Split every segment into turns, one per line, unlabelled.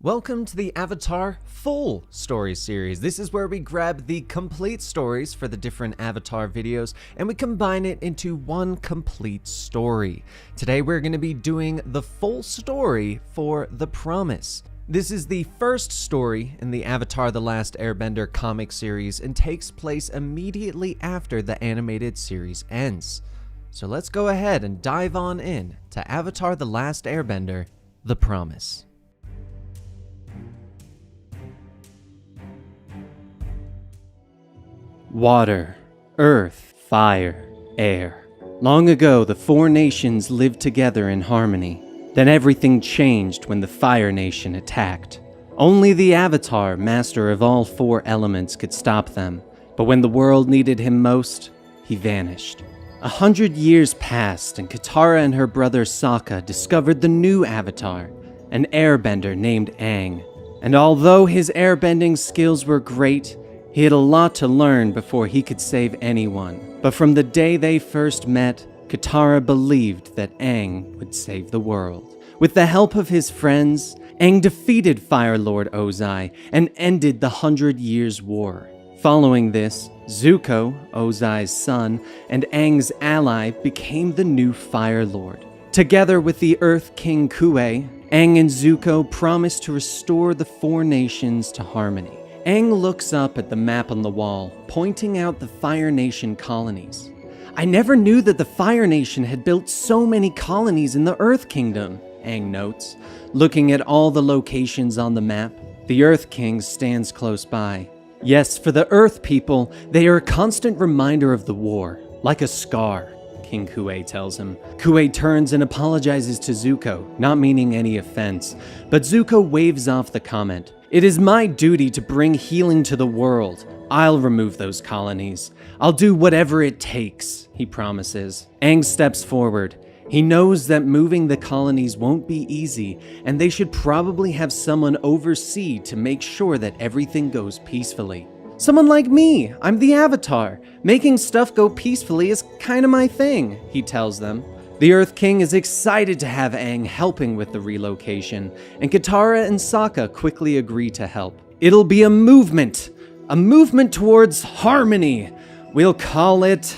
Welcome to the Avatar Full Story Series. This is where we grab the complete stories for the different Avatar videos and we combine it into one complete story. Today we're going to be doing the full story for The Promise. This is the first story in the Avatar The Last Airbender comic series and takes place immediately after the animated series ends. So let's go ahead and dive on in to Avatar The Last Airbender, The Promise.
Water, earth, fire, air. Long ago, the four nations lived together in harmony. Then everything changed when the Fire Nation attacked. Only the Avatar, master of all four elements, could stop them. But when the world needed him most, he vanished. 100 years passed, and Katara and her brother Sokka discovered the new Avatar, an airbender named Aang. And although his airbending skills were great, he had a lot to learn before he could save anyone. But from the day they first met, Katara believed that Aang would save the world. With the help of his friends, Aang defeated Fire Lord Ozai and ended the 100 Years' War. Following this, Zuko, Ozai's son, and Aang's ally became the new Fire Lord. Together with the Earth King Kuei, Aang and Zuko promised to restore the four nations to harmony. Aang looks up at the map on the wall, pointing out the Fire Nation colonies. I never knew that the Fire Nation had built so many colonies in the Earth Kingdom, Aang notes. Looking at all the locations on the map, the Earth King stands close by. Yes, for the Earth people, they are a constant reminder of the war, like a scar, King Kuei tells him. Kuei turns and apologizes to Zuko, not meaning any offense, but Zuko waves off the comment. It is my duty to bring healing to the world. I'll remove those colonies. I'll do whatever it takes, he promises. Aang steps forward. He knows that moving the colonies won't be easy, and they should probably have someone oversee to make sure that everything goes peacefully. Someone like me, I'm the Avatar. Making stuff go peacefully is kinda my thing, he tells them. The Earth King is excited to have Aang helping with the relocation, and Katara and Sokka quickly agree to help. It'll be a movement towards harmony. We'll call it,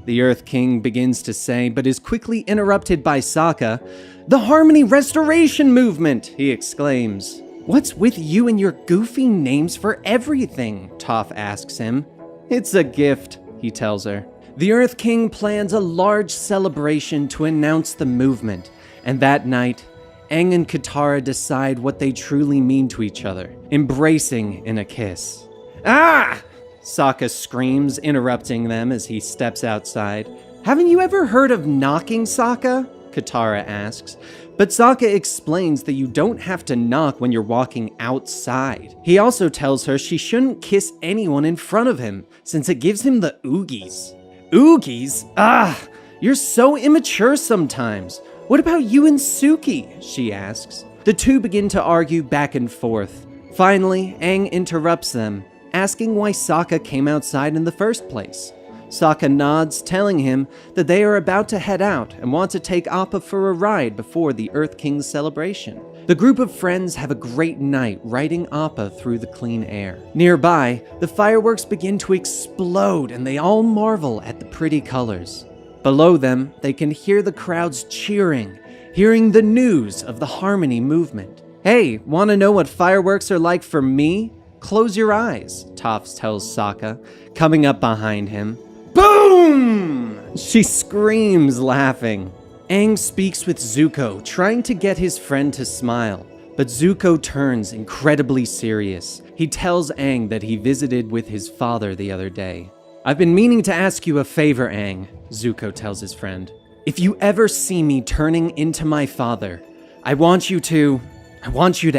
the Earth King begins to say, but is quickly interrupted by Sokka. The Harmony Restoration Movement, he exclaims. What's with you and your goofy names for everything? Toph asks him. It's a gift, he tells her. The Earth King plans a large celebration to announce the movement, and that night, Aang and Katara decide what they truly mean to each other, embracing in a kiss. Ah! Sokka screams, interrupting them as he steps outside. Haven't you ever heard of knocking, Sokka? Katara asks. But Sokka explains that you don't have to knock when you're walking outside. He also tells her she shouldn't kiss anyone in front of him, since it gives him the oogies. Oogies? Ah, you're so immature sometimes. What about you and Suki? She asks. The two begin to argue back and forth. Finally, Aang interrupts them, asking why Sokka came outside in the first place. Sokka nods, telling him that they are about to head out and want to take Appa for a ride before the Earth King's celebration. The group of friends have a great night riding Appa through the clean air. Nearby, the fireworks begin to explode and they all marvel at the pretty colors. Below them, they can hear the crowds cheering, hearing the news of the Harmony movement. Hey, wanna know what fireworks are like for me? Close your eyes, Toph tells Sokka, coming up behind him. Boom! She screams, laughing. Aang speaks with Zuko, trying to get his friend to smile, but Zuko turns incredibly serious. He tells Aang that he visited with his father the other day. I've been meaning to ask you a favor, Aang, Zuko tells his friend. If you ever see me turning into my father, I want you to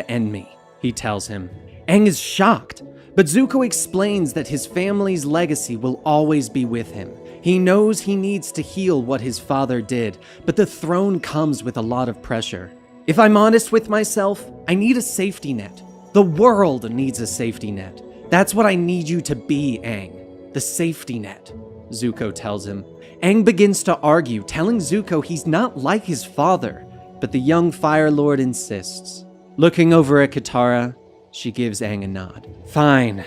end me, he tells him. Aang is shocked, but Zuko explains that his family's legacy will always be with him. He knows he needs to heal what his father did, but the throne comes with a lot of pressure. If I'm honest with myself, I need a safety net. The world needs a safety net. That's what I need you to be, Aang. The safety net, Zuko tells him. Aang begins to argue, telling Zuko he's not like his father, but the young Fire Lord insists. Looking over at Katara, she gives Aang a nod. Fine,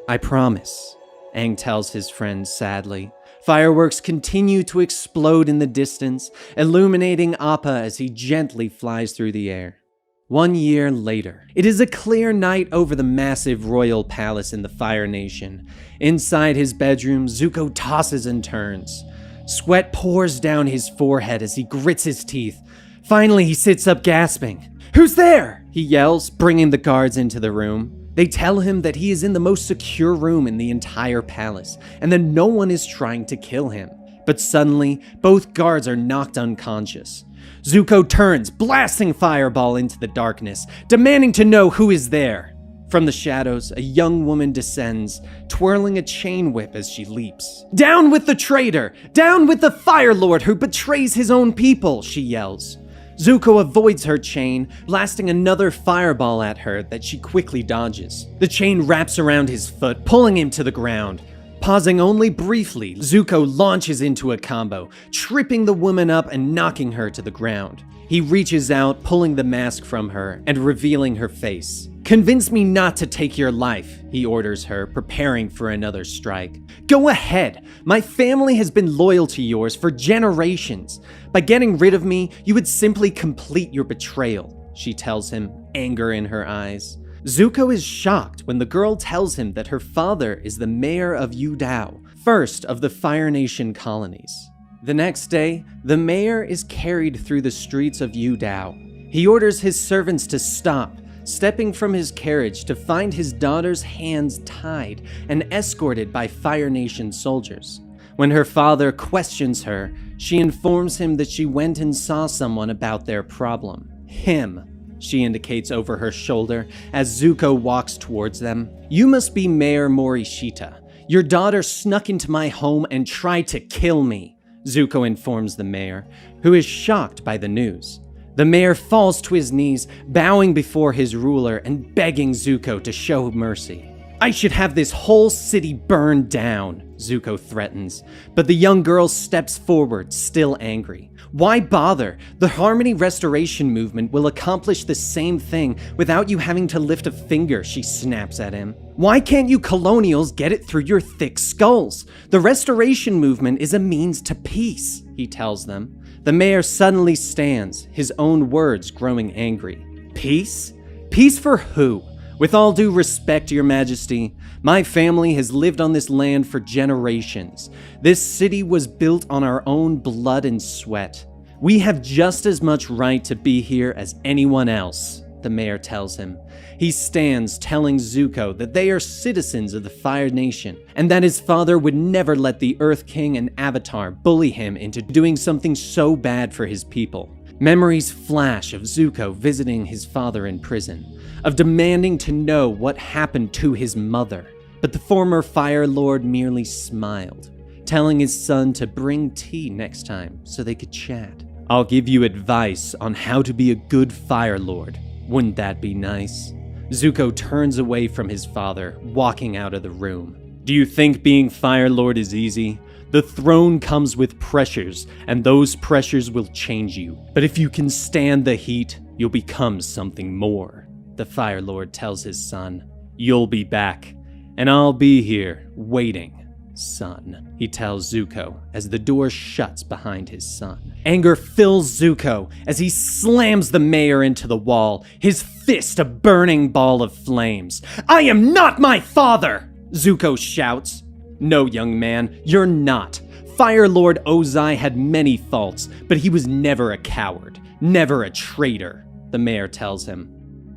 I promise, Aang tells his friend sadly. Fireworks continue to explode in the distance, illuminating Appa as he gently flies through the air. 1 year later, it is a clear night over the massive royal palace in the Fire Nation. Inside his bedroom, Zuko tosses and turns. Sweat pours down his forehead as he grits his teeth. Finally, he sits up gasping. "Who's there?" he yells, bringing the guards into the room. They tell him that he is in the most secure room in the entire palace, and that no one is trying to kill him. But suddenly, both guards are knocked unconscious. Zuko turns, blasting Fireball into the darkness, demanding to know who is there. From the shadows, a young woman descends, twirling a chain whip as she leaps. "Down with the traitor! Down with the Fire Lord who betrays his own people!" she yells. Zuko avoids her chain, blasting another fireball at her that she quickly dodges. The chain wraps around his foot, pulling him to the ground. Pausing only briefly, Zuko launches into a combo, tripping the woman up and knocking her to the ground. He reaches out, pulling the mask from her and revealing her face. "Convince me not to take your life," he orders her, preparing for another strike. "Go ahead. My family has been loyal to yours for generations. By getting rid of me, you would simply complete your betrayal," she tells him, anger in her eyes. Zuko is shocked when the girl tells him that her father is the mayor of Yudao, first of the Fire Nation colonies. The next day, the mayor is carried through the streets of Yudao. He orders his servants to stop, stepping from his carriage to find his daughter's hands tied and escorted by Fire Nation soldiers. When her father questions her, she informs him that she went and saw someone about their problem. Him, she indicates over her shoulder as Zuko walks towards them. "You must be Mayor Morishita. Your daughter snuck into my home and tried to kill me," Zuko informs the mayor, who is shocked by the news. The mayor falls to his knees, bowing before his ruler and begging Zuko to show mercy. "I should have this whole city burned down," Zuko threatens, but the young girl steps forward, still angry. "Why bother? The Harmony Restoration Movement will accomplish the same thing without you having to lift a finger," she snaps at him. "Why can't you colonials get it through your thick skulls? The Restoration Movement is a means to peace," he tells them. The mayor suddenly stands, his own words growing angry. "Peace? Peace for who? With all due respect, Your Majesty, my family has lived on this land for generations. This city was built on our own blood and sweat. We have just as much right to be here as anyone else," the mayor tells him. He stands, telling Zuko that they are citizens of the Fire Nation, and that his father would never let the Earth King and Avatar bully him into doing something so bad for his people. Memories flash of Zuko visiting his father in prison, of demanding to know what happened to his mother. But the former Fire Lord merely smiled, telling his son to bring tea next time so they could chat. "I'll give you advice on how to be a good Fire Lord. Wouldn't that be nice?" Zuko turns away from his father, walking out of the room. "Do you think being Fire Lord is easy? The throne comes with pressures, and those pressures will change you. But if you can stand the heat, you'll become something more," the Fire Lord tells his son. "You'll be back, and I'll be here, waiting, son," he tells Zuko as the door shuts behind his son. Anger fills Zuko as he slams the mayor into the wall, his fist a burning ball of flames. "I am not my father!" Zuko shouts. "No, young man, you're not. Fire Lord Ozai had many faults, but he was never a coward, never a traitor," the mayor tells him.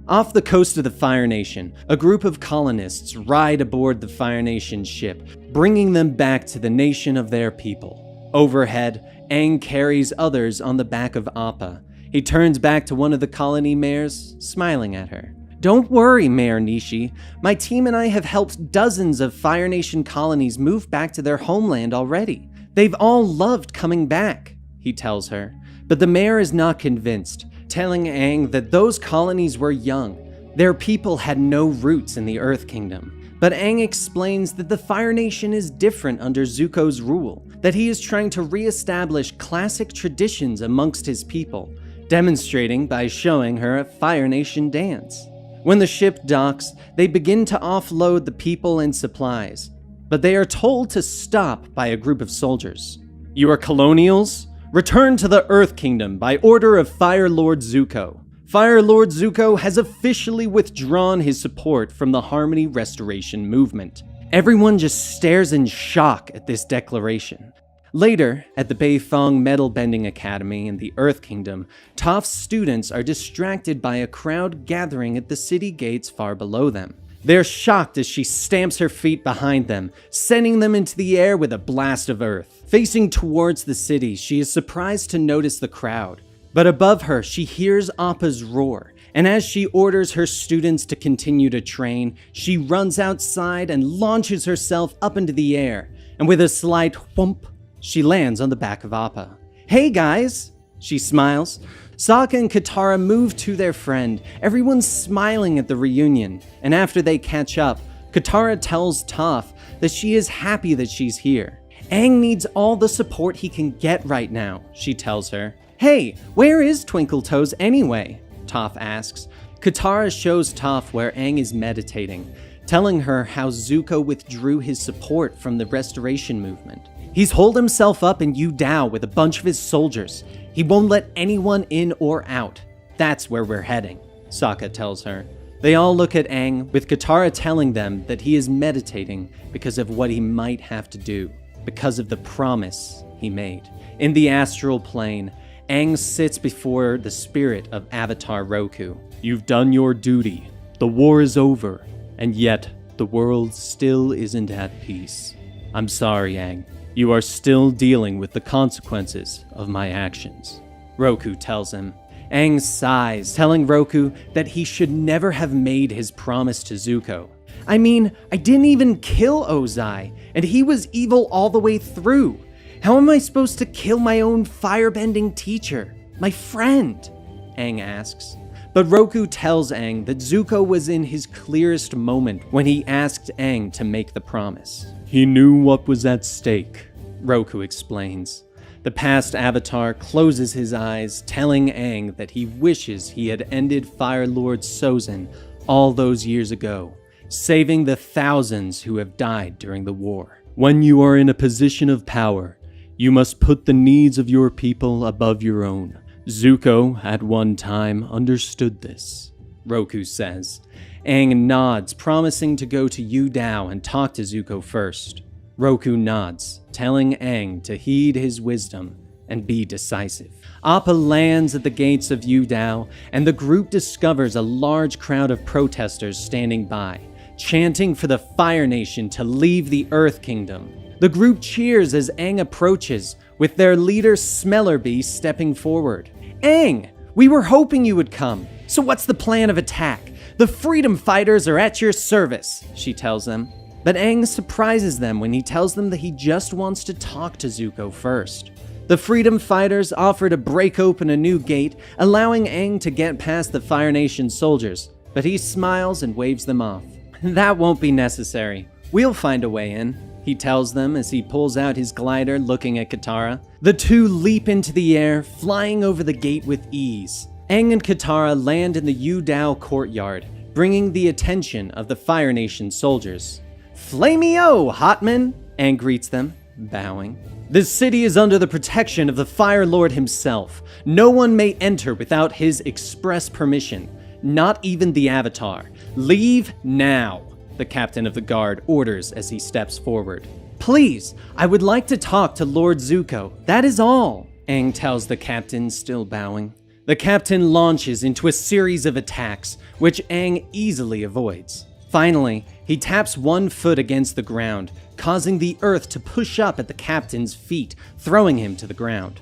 Off the coast of the Fire Nation, a group of colonists ride aboard the Fire Nation ship, bringing them back to the nation of their people. Overhead, Aang carries others on the back of Appa. He turns back to one of the colony mayors, smiling at her. "Don't worry, Mayor Nishi. My team and I have helped dozens of Fire Nation colonies move back to their homeland already. They've all loved coming back," he tells her. But the mayor is not convinced, telling Aang that those colonies were young. Their people had no roots in the Earth Kingdom. But Aang explains that the Fire Nation is different under Zuko's rule, that he is trying to re-establish classic traditions amongst his people. demonstrating by showing her a Fire Nation dance. When the ship docks, they begin to offload the people and supplies, but they are told to stop by a group of soldiers. "You are colonials? Return to the Earth Kingdom by order of Fire Lord Zuko. Fire Lord Zuko has officially withdrawn his support from the Harmony Restoration movement." Everyone just stares in shock at this declaration. Later, at the Beifong Metal Bending Academy in the Earth Kingdom, Toph's students are distracted by a crowd gathering at the city gates far below them. They're shocked as she stamps her feet behind them, sending them into the air with a blast of earth. Facing towards the city, she is surprised to notice the crowd. But above her, she hears Appa's roar, and as she orders her students to continue to train, she runs outside and launches herself up into the air, and with a slight whoomp, she lands on the back of Appa. "Hey guys!" She smiles. Sokka and Katara move to their friend, everyone's smiling at the reunion, and after they catch up, Katara tells Toph that she is happy that she's here. Aang needs all the support he can get right now, she tells her. "Hey, where is Twinkletoes anyway?" Toph asks. Katara shows Toph where Aang is meditating, telling her how Zuko withdrew his support from the restoration movement. He's holed himself up in Yu Dao with a bunch of his soldiers. He won't let anyone in or out. That's where we're heading, Sokka tells her. They all look at Aang, with Katara telling them that he is meditating because of what he might have to do, because of the promise he made. In the astral plane, Aang sits before the spirit of Avatar Roku. "You've done your duty. The war is over, and yet the world still isn't at peace. I'm sorry, Aang. You are still dealing with the consequences of my actions," Roku tells him. Aang sighs, telling Roku that he should never have made his promise to Zuko. "I mean, I didn't even kill Ozai, and he was evil all the way through. How am I supposed to kill my own firebending teacher, my friend?" Aang asks. But Roku tells Aang that Zuko was in his clearest moment when he asked Aang to make the promise. "He knew what was at stake," Roku explains. The past Avatar closes his eyes, telling Aang that he wishes he had ended Fire Lord Sozin all those years ago, saving the thousands who have died during the war. "When you are in a position of power, you must put the needs of your people above your own. Zuko, at one time, understood this," Roku says. Aang nods, promising to go to Yu Dao and talk to Zuko first. Roku nods, telling Aang to heed his wisdom and be decisive. Appa lands at the gates of Yu Dao, and the group discovers a large crowd of protesters standing by, chanting for the Fire Nation to leave the Earth Kingdom. The group cheers as Aang approaches, with their leader Smellerbee stepping forward. "Aang, we were hoping you would come. So what's the plan of attack? The freedom fighters are at your service," she tells them. But Aang surprises them when he tells them that he just wants to talk to Zuko first. The freedom fighters offer to break open a new gate, allowing Aang to get past the Fire Nation soldiers, but he smiles and waves them off. "That won't be necessary. We'll find a way in," he tells them as he pulls out his glider, looking at Katara. The two leap into the air, flying over the gate with ease. Aang and Katara land in the Yu Dao courtyard, bringing the attention of the Fire Nation soldiers. "Flameo, Hotman!" Aang greets them, bowing. "This city is under the protection of the Fire Lord himself. No one may enter without his express permission, not even the Avatar. Leave now," the captain of the guard orders as he steps forward. "Please, I would like to talk to Lord Zuko. That is all," Aang tells the captain, still bowing. The captain launches into a series of attacks, which Aang easily avoids. Finally, he taps one foot against the ground, causing the earth to push up at the captain's feet, throwing him to the ground.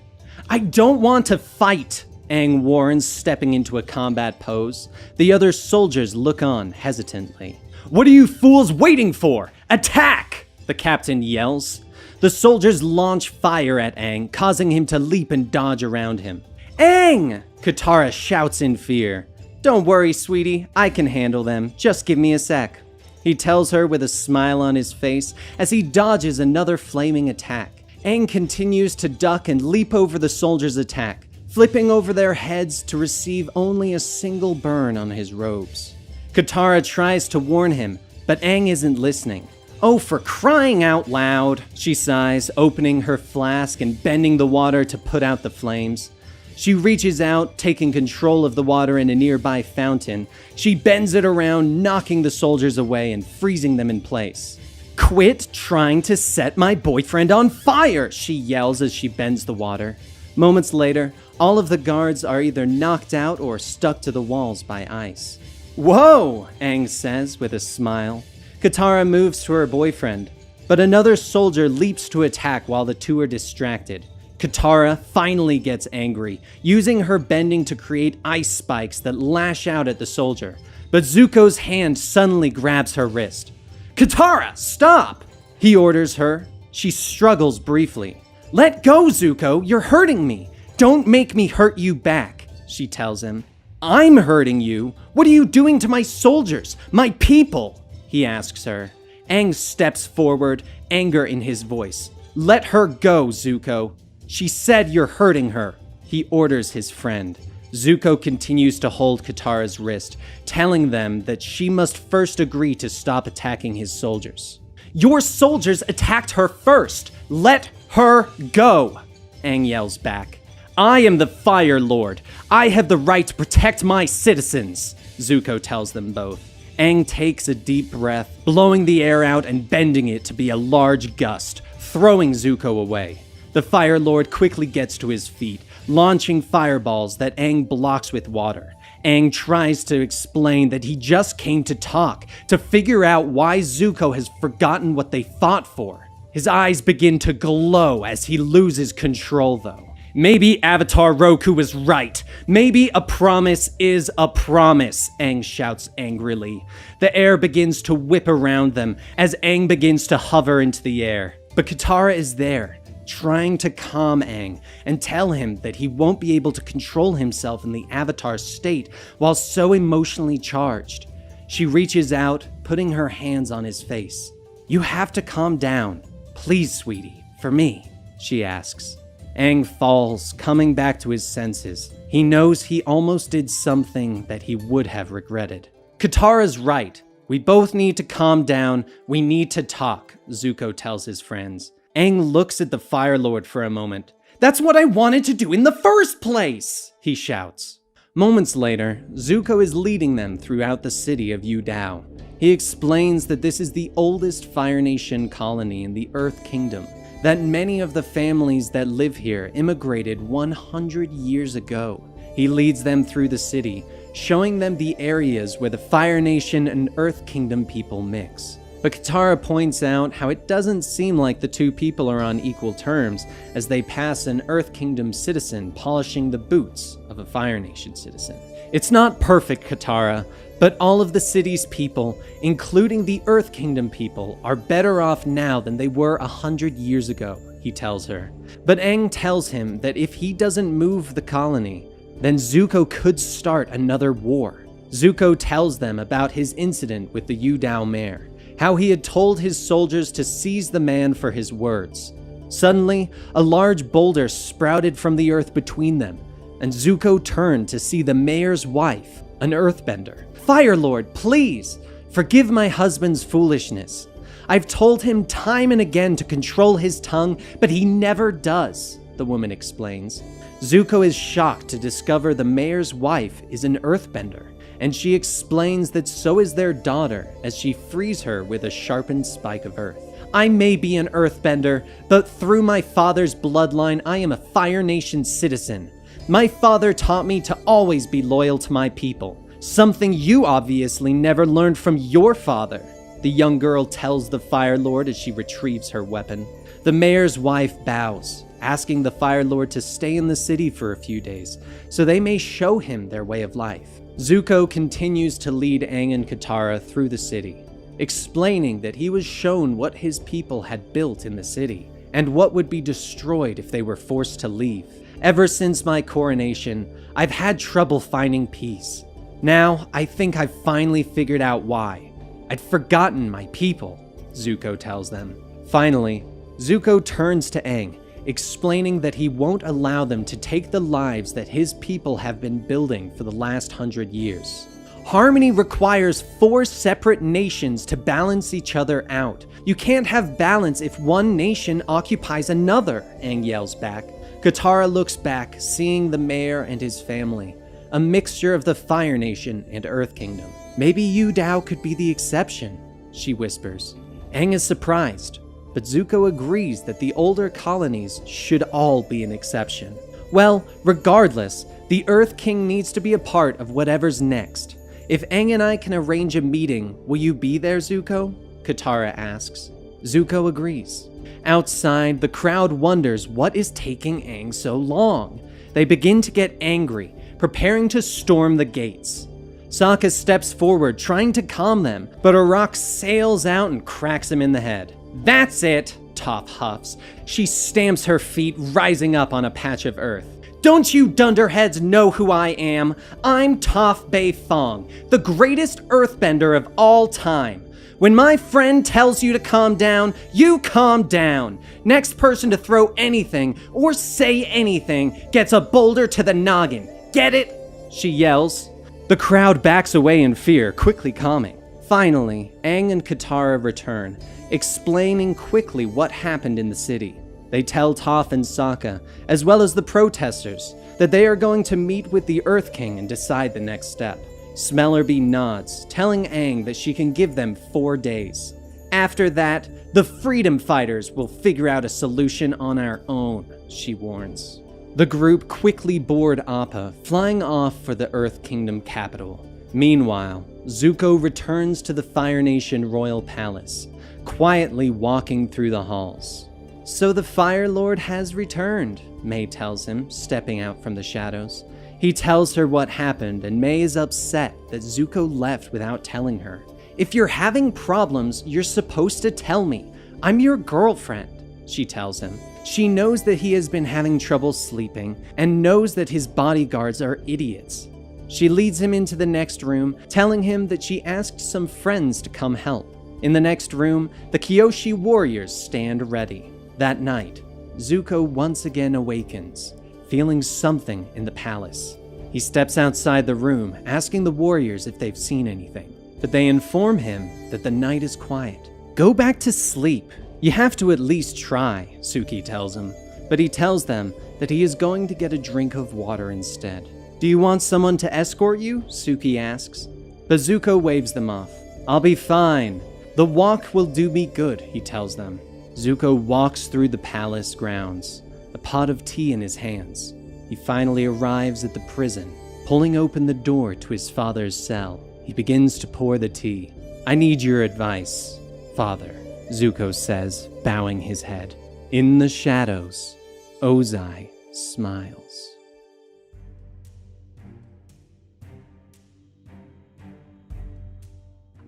"I don't want to fight," Aang warns, stepping into a combat pose. The other soldiers look on hesitantly. "What are you fools waiting for? Attack!" the captain yells. The soldiers launch fire at Aang, causing him to leap and dodge around him. "Aang!" Katara shouts in fear. "Don't worry, sweetie. I can handle them. Just give me a sec," he tells her with a smile on his face as he dodges another flaming attack. Aang continues to duck and leap over the soldier's attack, flipping over their heads to receive only a single burn on his robes. Katara tries to warn him, but Aang isn't listening. "Oh, for crying out loud," she sighs, opening her flask and bending the water to put out the flames. She reaches out, taking control of the water in a nearby fountain. She bends it around, knocking the soldiers away and freezing them in place. "Quit trying to set my boyfriend on fire!" she yells as she bends the water. Moments later, all of the guards are either knocked out or stuck to the walls by ice. "Whoa!" Aang says with a smile. Katara moves to her boyfriend, but another soldier leaps to attack while the two are distracted. Katara finally gets angry, using her bending to create ice spikes that lash out at the soldier, but Zuko's hand suddenly grabs her wrist. "Katara, stop!" he orders her. She struggles briefly. "Let go, Zuko, you're hurting me. Don't make me hurt you back," she tells him. "I'm hurting you? What are you doing to my soldiers, my people?" he asks her. Aang steps forward, anger in his voice. "Let her go, Zuko. She said you're hurting her," he orders his friend. Zuko continues to hold Katara's wrist, telling them that she must first agree to stop attacking his soldiers. "Your soldiers attacked her first. Let her go," Aang yells back. "I am the Fire Lord. I have the right to protect my citizens," Zuko tells them both. Aang takes a deep breath, blowing the air out and bending it to be a large gust, throwing Zuko away. The Fire Lord quickly gets to his feet, launching fireballs that Aang blocks with water. Aang tries to explain that he just came to talk, to figure out why Zuko has forgotten what they fought for. His eyes begin to glow as he loses control, though. "Maybe Avatar Roku was right. Maybe a promise is a promise," Aang shouts angrily. The air begins to whip around them as Aang begins to hover into the air. But Katara is there, trying to calm Aang and tell him that he won't be able to control himself in the Avatar state while so emotionally charged. She reaches out, putting her hands on his face. "You have to calm down. Please, sweetie, for me," she asks. Aang falls, coming back to his senses. He knows he almost did something that he would have regretted. "Katara's right. We both need to calm down. We need to talk," Zuko tells his friends. Aang looks at the Fire Lord for a moment. "That's what I wanted to do in the first place!" he shouts. Moments later, Zuko is leading them throughout the city of Yudao. He explains that this is the oldest Fire Nation colony in the Earth Kingdom, that many of the families that live here immigrated 100 years ago. He leads them through the city, showing them the areas where the Fire Nation and Earth Kingdom people mix. But Katara points out how it doesn't seem like the two people are on equal terms as they pass an Earth Kingdom citizen polishing the boots of a Fire Nation citizen. "It's not perfect, Katara, but all of the city's people, including the Earth Kingdom people, are better off now than they were 100 years ago," he tells her. But Aang tells him that if he doesn't move the colony, then Zuko could start another war. Zuko tells them about his incident with the Yudao mayor, how he had told his soldiers to seize the man for his words. Suddenly, a large boulder sprouted from the earth between them, and Zuko turned to see the mayor's wife, an earthbender. "Fire Lord, please, forgive my husband's foolishness. I've told him time and again to control his tongue, but he never does," the woman explains. Zuko is shocked to discover the mayor's wife is an earthbender, and she explains that so is their daughter as she frees her with a sharpened spike of earth. "I may be an earthbender, but through my father's bloodline, I am a Fire Nation citizen. My father taught me to always be loyal to my people, something you obviously never learned from your father," the young girl tells the Fire Lord as she retrieves her weapon. The mayor's wife bows, asking the Fire Lord to stay in the city for a few days so they may show him their way of life. Zuko continues to lead Aang and Katara through the city, explaining that he was shown what his people had built in the city and what would be destroyed if they were forced to leave. "Ever since my coronation, I've had trouble finding peace. Now, I think I've finally figured out why. I'd forgotten my people," Zuko tells them. Finally, Zuko turns to Aang, explaining that he won't allow them to take the lives that his people have been building for the last 100 years. Harmony requires 4 separate nations to balance each other out. You can't have balance if one nation occupies another, Aang yells back. Katara looks back, seeing the mayor and his family, a mixture of the Fire Nation and Earth Kingdom. Maybe Yu Dao could be the exception, she whispers. Aang is surprised, but Zuko agrees that the older colonies should all be an exception. Well, regardless, the Earth King needs to be a part of whatever's next. If Aang and I can arrange a meeting, will you be there, Zuko? Katara asks. Zuko agrees. Outside, the crowd wonders what is taking Aang so long. They begin to get angry, preparing to storm the gates. Sokka steps forward, trying to calm them, but a rock sails out and cracks him in the head. That's it, Toph huffs. She stamps her feet, rising up on a patch of earth. Don't you dunderheads know who I am? I'm Toph Beifong, the greatest earthbender of all time. When my friend tells you to calm down, you calm down. Next person to throw anything or say anything gets a boulder to the noggin. Get it? She yells. The crowd backs away in fear, quickly calming. Finally, Aang and Katara return, explaining quickly what happened in the city. They tell Toph and Sokka, as well as the protesters, that they are going to meet with the Earth King and decide the next step. Smellerbee nods, telling Aang that she can give them 4 days. After that, the freedom fighters will figure out a solution on our own, she warns. The group quickly board Appa, flying off for the Earth Kingdom capital. Meanwhile, Zuko returns to the Fire Nation Royal Palace, quietly walking through the halls. So the Fire Lord has returned, May tells him, stepping out from the shadows. He tells her what happened, and May is upset that Zuko left without telling her. If you're having problems, you're supposed to tell me. I'm your girlfriend, she tells him. She knows that he has been having trouble sleeping, and knows that his bodyguards are idiots. She leads him into the next room, telling him that she asked some friends to come help. In the next room, the Kyoshi warriors stand ready. That night, Zuko once again awakens, feeling something in the palace. He steps outside the room, asking the warriors if they've seen anything, but they inform him that the night is quiet. Go back to sleep. You have to at least try, Suki tells him, but he tells them that he is going to get a drink of water instead. Do you want someone to escort you? Suki asks. But Zuko waves them off. I'll be fine. The walk will do me good, he tells them. Zuko walks through the palace grounds, a pot of tea in his hands. He finally arrives at the prison, pulling open the door to his father's cell. He begins to pour the tea. I need your advice, father, Zuko says, bowing his head. In the shadows, Ozai smiles.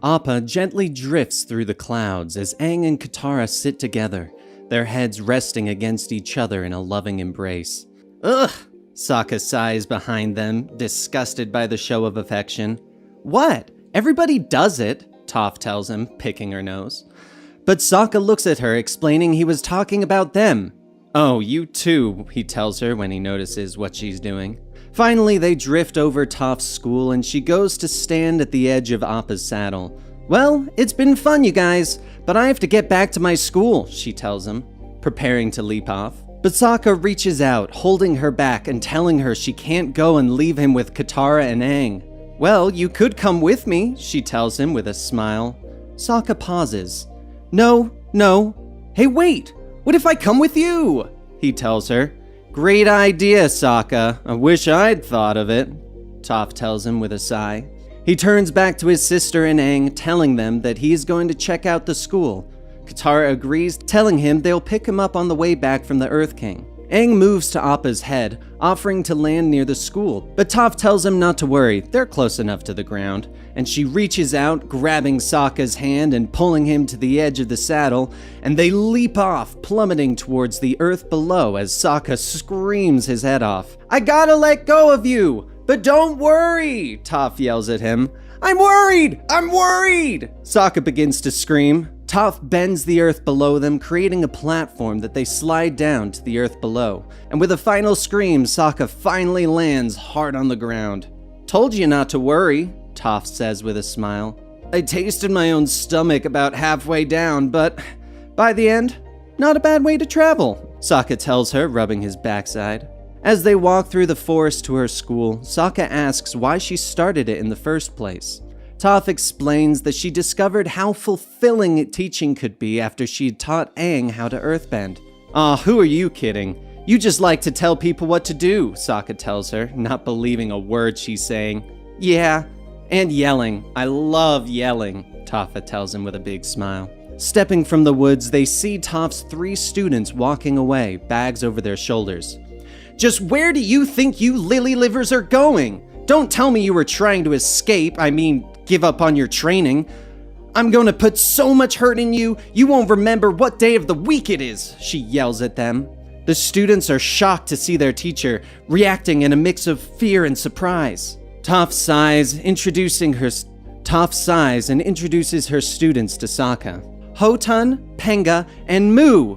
Appa gently drifts through the clouds as Aang and Katara sit together, their heads resting against each other in a loving embrace. Ugh! Sokka sighs behind them, disgusted by the show of affection. What? Everybody does it, Toph tells him, picking her nose. But Sokka looks at her, explaining he was talking about them. Oh, you too, he tells her when he notices what she's doing. Finally, they drift over Toph's school and she goes to stand at the edge of Appa's saddle. Well, it's been fun, you guys, but I have to get back to my school, she tells him, preparing to leap off. But Sokka reaches out, holding her back and telling her she can't go and leave him with Katara and Aang. Well, you could come with me, she tells him with a smile. Sokka pauses. No. Hey, wait! What if I come with you? He tells her. Great idea, Sokka. I wish I'd thought of it, Toph tells him with a sigh. He turns back to his sister and Aang, telling them that he is going to check out the school. Katara agrees, telling him they'll pick him up on the way back from the Earth King. Aang moves to Appa's head, offering to land near the school, but Toph tells him not to worry, they're close enough to the ground, and she reaches out, grabbing Sokka's hand and pulling him to the edge of the saddle, and they leap off, plummeting towards the earth below as Sokka screams his head off. I gotta let go of you! But don't worry, Toph yells at him. I'm worried! Sokka begins to scream. Toph bends the earth below them, creating a platform that they slide down to the earth below. And with a final scream, Sokka finally lands hard on the ground. "Told you not to worry," Toph says with a smile. "I tasted my own stomach about halfway down, but by the end, not a bad way to travel," Sokka tells her, rubbing his backside. As they walk through the forest to her school, Sokka asks why she started it in the first place. Toph explains that she discovered how fulfilling teaching could be after she had taught Aang how to earthbend. "Aw, who are you kidding? You just like to tell people what to do," Sokka tells her, not believing a word she's saying. "Yeah, and yelling. I love yelling," Toph tells him with a big smile. Stepping from the woods, they see Toph's 3 students walking away, bags over their shoulders. "Just where do you think you lily livers are going? Don't tell me you were trying to escape, give up on your training. I'm going to put so much hurt in you, you won't remember what day of the week it is," she yells at them. The students are shocked to see their teacher, reacting in a mix of fear and surprise. Toph sighs and introduces her students to Sokka. "Hotun, Penga, and Mu."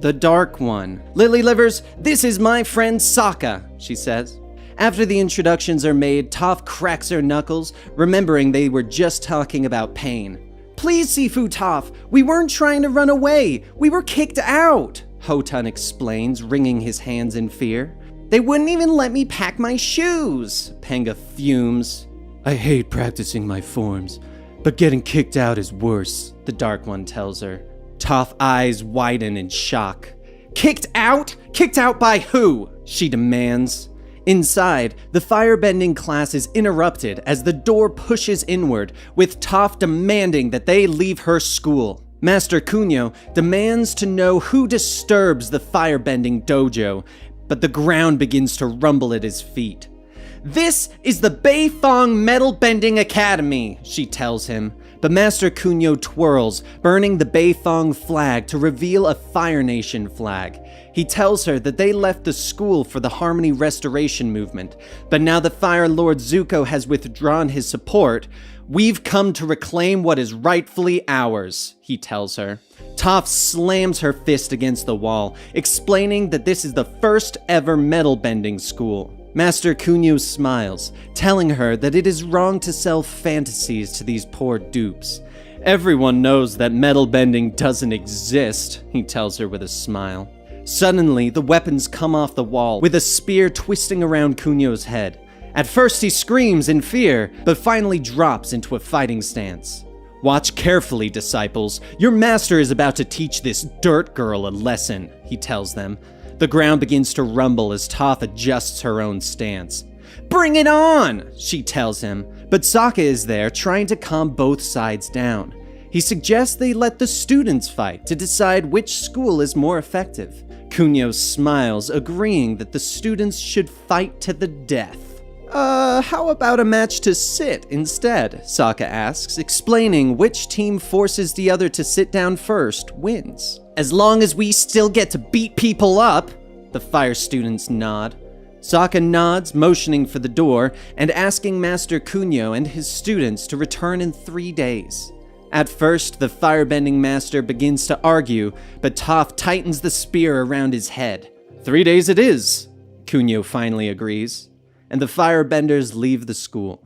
"The Dark One. Lily livers, this is my friend Sokka," she says. After the introductions are made, Toph cracks her knuckles, remembering they were just talking about pain. "Please, Sifu Toph, we weren't trying to run away. We were kicked out," Hotun explains, wringing his hands in fear. "They wouldn't even let me pack my shoes," Penga fumes. "I hate practicing my forms, but getting kicked out is worse," the Dark One tells her. Toph's eyes widen in shock. "Kicked out? Kicked out by who?" she demands. Inside, the firebending class is interrupted as the door pushes inward, with Toph demanding that they leave her school. Master Kunio demands to know who disturbs the firebending dojo, but the ground begins to rumble at his feet. "This is the Beifong Metal Bending Academy," she tells him. But Master Kunio twirls, burning the Beifong flag to reveal a Fire Nation flag. He tells her that they left the school for the Harmony Restoration movement, but now that Fire Lord Zuko has withdrawn his support, "We've come to reclaim what is rightfully ours," he tells her. Toph slams her fist against the wall, explaining that this is the first ever metal bending school. Master Kunio smiles, telling her that it is wrong to sell fantasies to these poor dupes. "Everyone knows that metal bending doesn't exist," he tells her with a smile. Suddenly, the weapons come off the wall, with a spear twisting around Kunio's head. At first he screams in fear, but finally drops into a fighting stance. "Watch carefully, disciples. Your master is about to teach this dirt girl a lesson," he tells them. The ground begins to rumble as Toph adjusts her own stance. "Bring it on!" she tells him, but Sokka is there trying to calm both sides down. He suggests they let the students fight to decide which school is more effective. Kunio smiles, agreeing that the students should fight to the death. How about a match to sit instead?" Sokka asks, explaining which team forces the other to sit down first wins. "As long as we still get to beat people up," the fire students nod. Sokka nods, motioning for the door, and asking Master Kunio and his students to return in 3 days. At first, the firebending master begins to argue, but Toph tightens the spear around his head. 3 days it is," Kunio finally agrees, and the firebenders leave the school.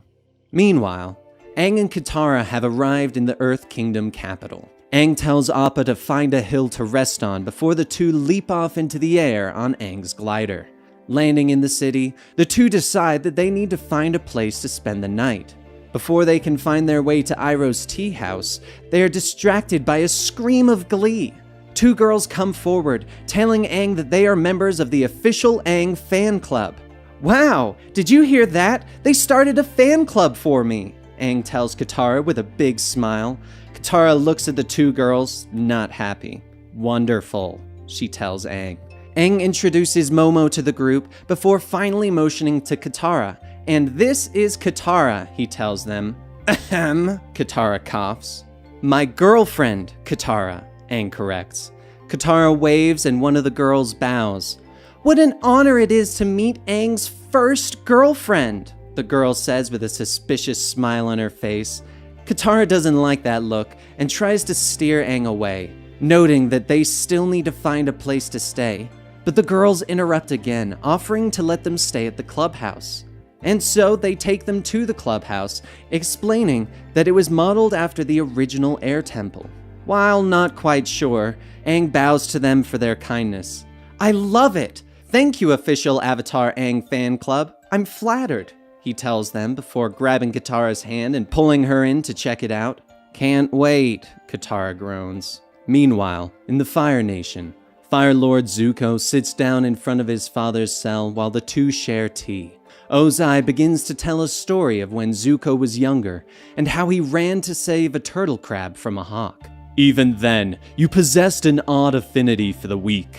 Meanwhile, Aang and Katara have arrived in the Earth Kingdom capital. Aang tells Appa to find a hill to rest on before the two leap off into the air on Aang's glider. Landing in the city, the two decide that they need to find a place to spend the night. Before they can find their way to Iroh's tea house, they are distracted by a scream of glee. 2 girls come forward, telling Aang that they are members of the official Aang fan club. "Wow, did you hear that? They started a fan club for me," Aang tells Katara with a big smile. Katara looks at the 2 girls, not happy. "Wonderful," she tells Aang. Aang introduces Momo to the group before finally motioning to Katara. "And this is Katara," he tells them. "Ahem," Katara coughs. "My girlfriend, Katara," Aang corrects. Katara waves and one of the girls bows. "What an honor it is to meet Aang's first girlfriend," the girl says with a suspicious smile on her face. Katara doesn't like that look and tries to steer Aang away, noting that they still need to find a place to stay. But the girls interrupt again, offering to let them stay at the clubhouse. And so they take them to the clubhouse, explaining that it was modeled after the original Air Temple. While not quite sure, Aang bows to them for their kindness. "I love it! Thank you, official Avatar Aang fan club. I'm flattered," he tells them before grabbing Katara's hand and pulling her in to check it out. "Can't wait," Katara groans. Meanwhile, in the Fire Nation, Fire Lord Zuko sits down in front of his father's cell while the two share tea. Ozai begins to tell a story of when Zuko was younger and how he ran to save a turtle crab from a hawk. "Even then, you possessed an odd affinity for the weak,"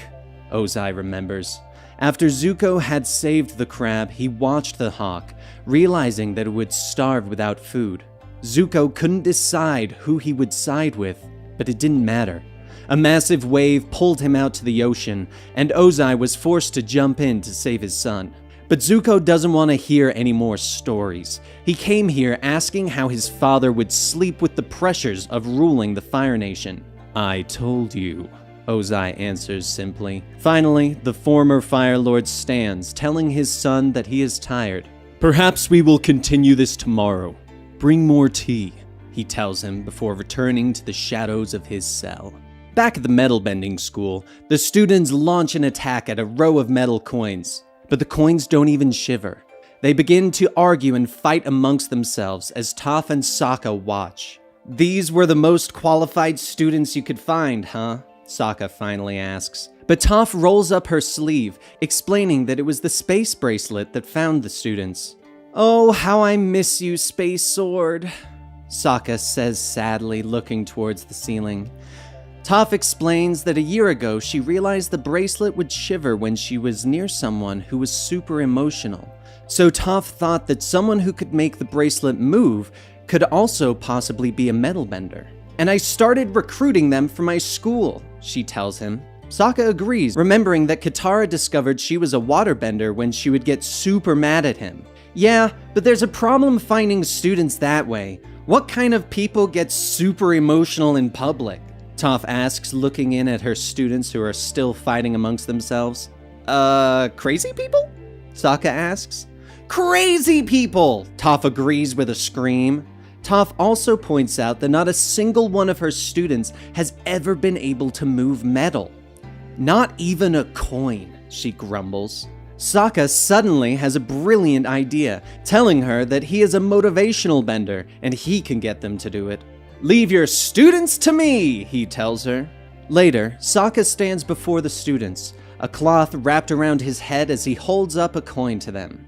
Ozai remembers. After Zuko had saved the crab, he watched the hawk, realizing that it would starve without food. Zuko couldn't decide who he would side with, but it didn't matter. A massive wave pulled him out to the ocean, and Ozai was forced to jump in to save his son. But Zuko doesn't want to hear any more stories. He came here asking how his father would sleep with the pressures of ruling the Fire Nation. "I told you," Ozai answers simply. Finally, the former Fire Lord stands, telling his son that he is tired. "Perhaps we will continue this tomorrow. Bring more tea," he tells him before returning to the shadows of his cell. Back at the metal bending school, the students launch an attack at a row of metal coins. But the coins don't even shiver. They begin to argue and fight amongst themselves as Toph and Sokka watch. "These were the most qualified students you could find, huh?" Sokka finally asks. But Toph rolls up her sleeve, explaining that it was the space bracelet that found the students. "Oh, how I miss you, Space Sword," Sokka says sadly, looking towards the ceiling. Toph explains that a year ago she realized the bracelet would shiver when she was near someone who was super emotional. So Toph thought that someone who could make the bracelet move could also possibly be a metal bender. "And I started recruiting them for my school," she tells him. Sokka agrees, remembering that Katara discovered she was a waterbender when she would get super mad at him. "Yeah, but there's a problem finding students that way. What kind of people get super emotional in public?" Toph asks, looking in at her students who are still fighting amongst themselves. Crazy people?" Sokka asks. "Crazy people!" Toph agrees with a scream. Toph also points out that not a single one of her students has ever been able to move metal. "Not even a coin," she grumbles. Sokka suddenly has a brilliant idea, telling her that he is a motivational bender and he can get them to do it. "Leave your students to me," he tells her. Later, Sokka stands before the students, a cloth wrapped around his head as he holds up a coin to them.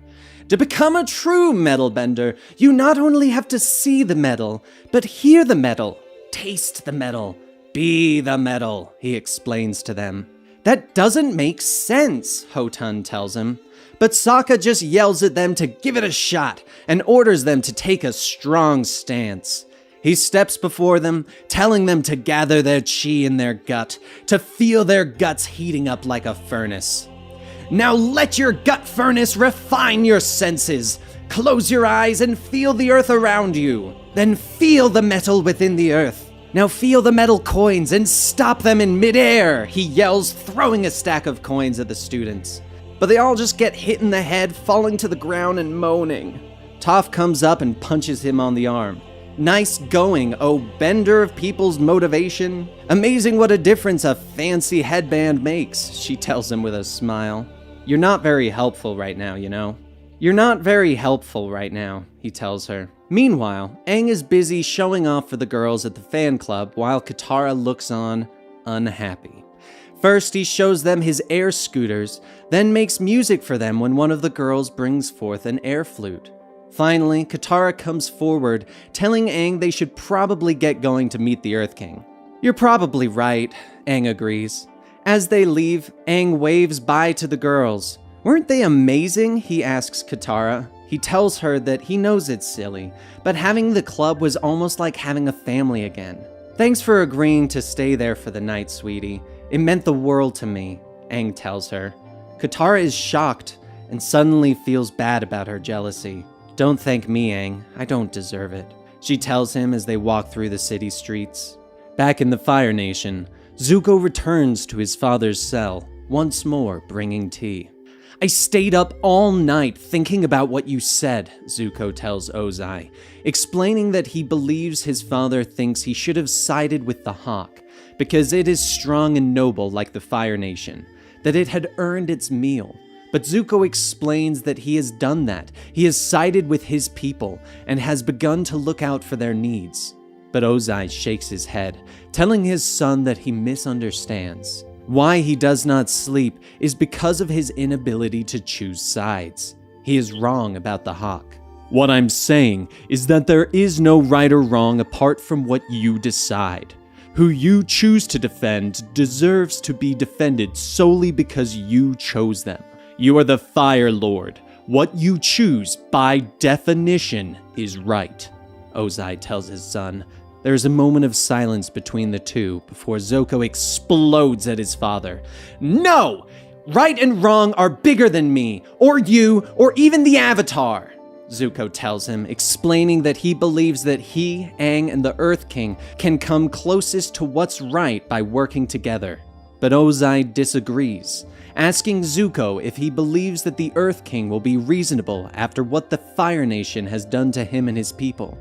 "To become a true metal bender, you not only have to see the metal, but hear the metal, taste the metal, be the metal," he explains to them. "That doesn't make sense," Hotun tells him. But Sokka just yells at them to give it a shot and orders them to take a strong stance. He steps before them, telling them to gather their chi in their gut, to feel their guts heating up like a furnace. "Now let your gut furnace refine your senses. Close your eyes and feel the earth around you. Then feel the metal within the earth. Now feel the metal coins and stop them in midair," he yells, throwing a stack of coins at the students. But they all just get hit in the head, falling to the ground and moaning. Toph comes up and punches him on the arm. "Nice going, oh bender of people's motivation. Amazing what a difference a fancy headband makes," she tells him with a smile. "You're not very helpful right now, you know." "You're not very helpful right now," he tells her. Meanwhile, Aang is busy showing off for the girls at the fan club while Katara looks on, unhappy. First, he shows them his air scooters, then makes music for them when one of the girls brings forth an air flute. Finally, Katara comes forward, telling Aang they should probably get going to meet the Earth King. "You're probably right," Aang agrees. As they leave, Aang waves bye to the girls. "Weren't they amazing?" he asks Katara. He tells her that he knows it's silly, but having the club was almost like having a family again. "Thanks for agreeing to stay there for the night, sweetie. It meant the world to me," Aang tells her. Katara is shocked and suddenly feels bad about her jealousy. "Don't thank me, Aang. I don't deserve it." she tells him as they walk through the city streets. Back in the Fire Nation, Zuko returns to his father's cell, once more bringing tea. I stayed up all night thinking about what you said, Zuko tells Ozai, explaining that he believes his father thinks he should have sided with the Hawk, because it is strong and noble like the Fire Nation, that it had earned its meal. But Zuko explains that he has done that. He has sided with his people and has begun to look out for their needs. But Ozai shakes his head, telling his son that he misunderstands. Why he does not sleep is because of his inability to choose sides. He is wrong about the Hawk. What I'm saying is that there is no right or wrong apart from what you decide. Who you choose to defend deserves to be defended solely because you chose them. You are the Fire Lord. What you choose, by definition, is right, Ozai tells his son. There is a moment of silence between the two before Zuko explodes at his father. No! Right and wrong are bigger than me, or you, or even the Avatar, Zuko tells him, explaining that he believes that he, Aang, and the Earth King can come closest to what's right by working together. But Ozai disagrees, asking Zuko if he believes that the Earth King will be reasonable after what the Fire Nation has done to him and his people.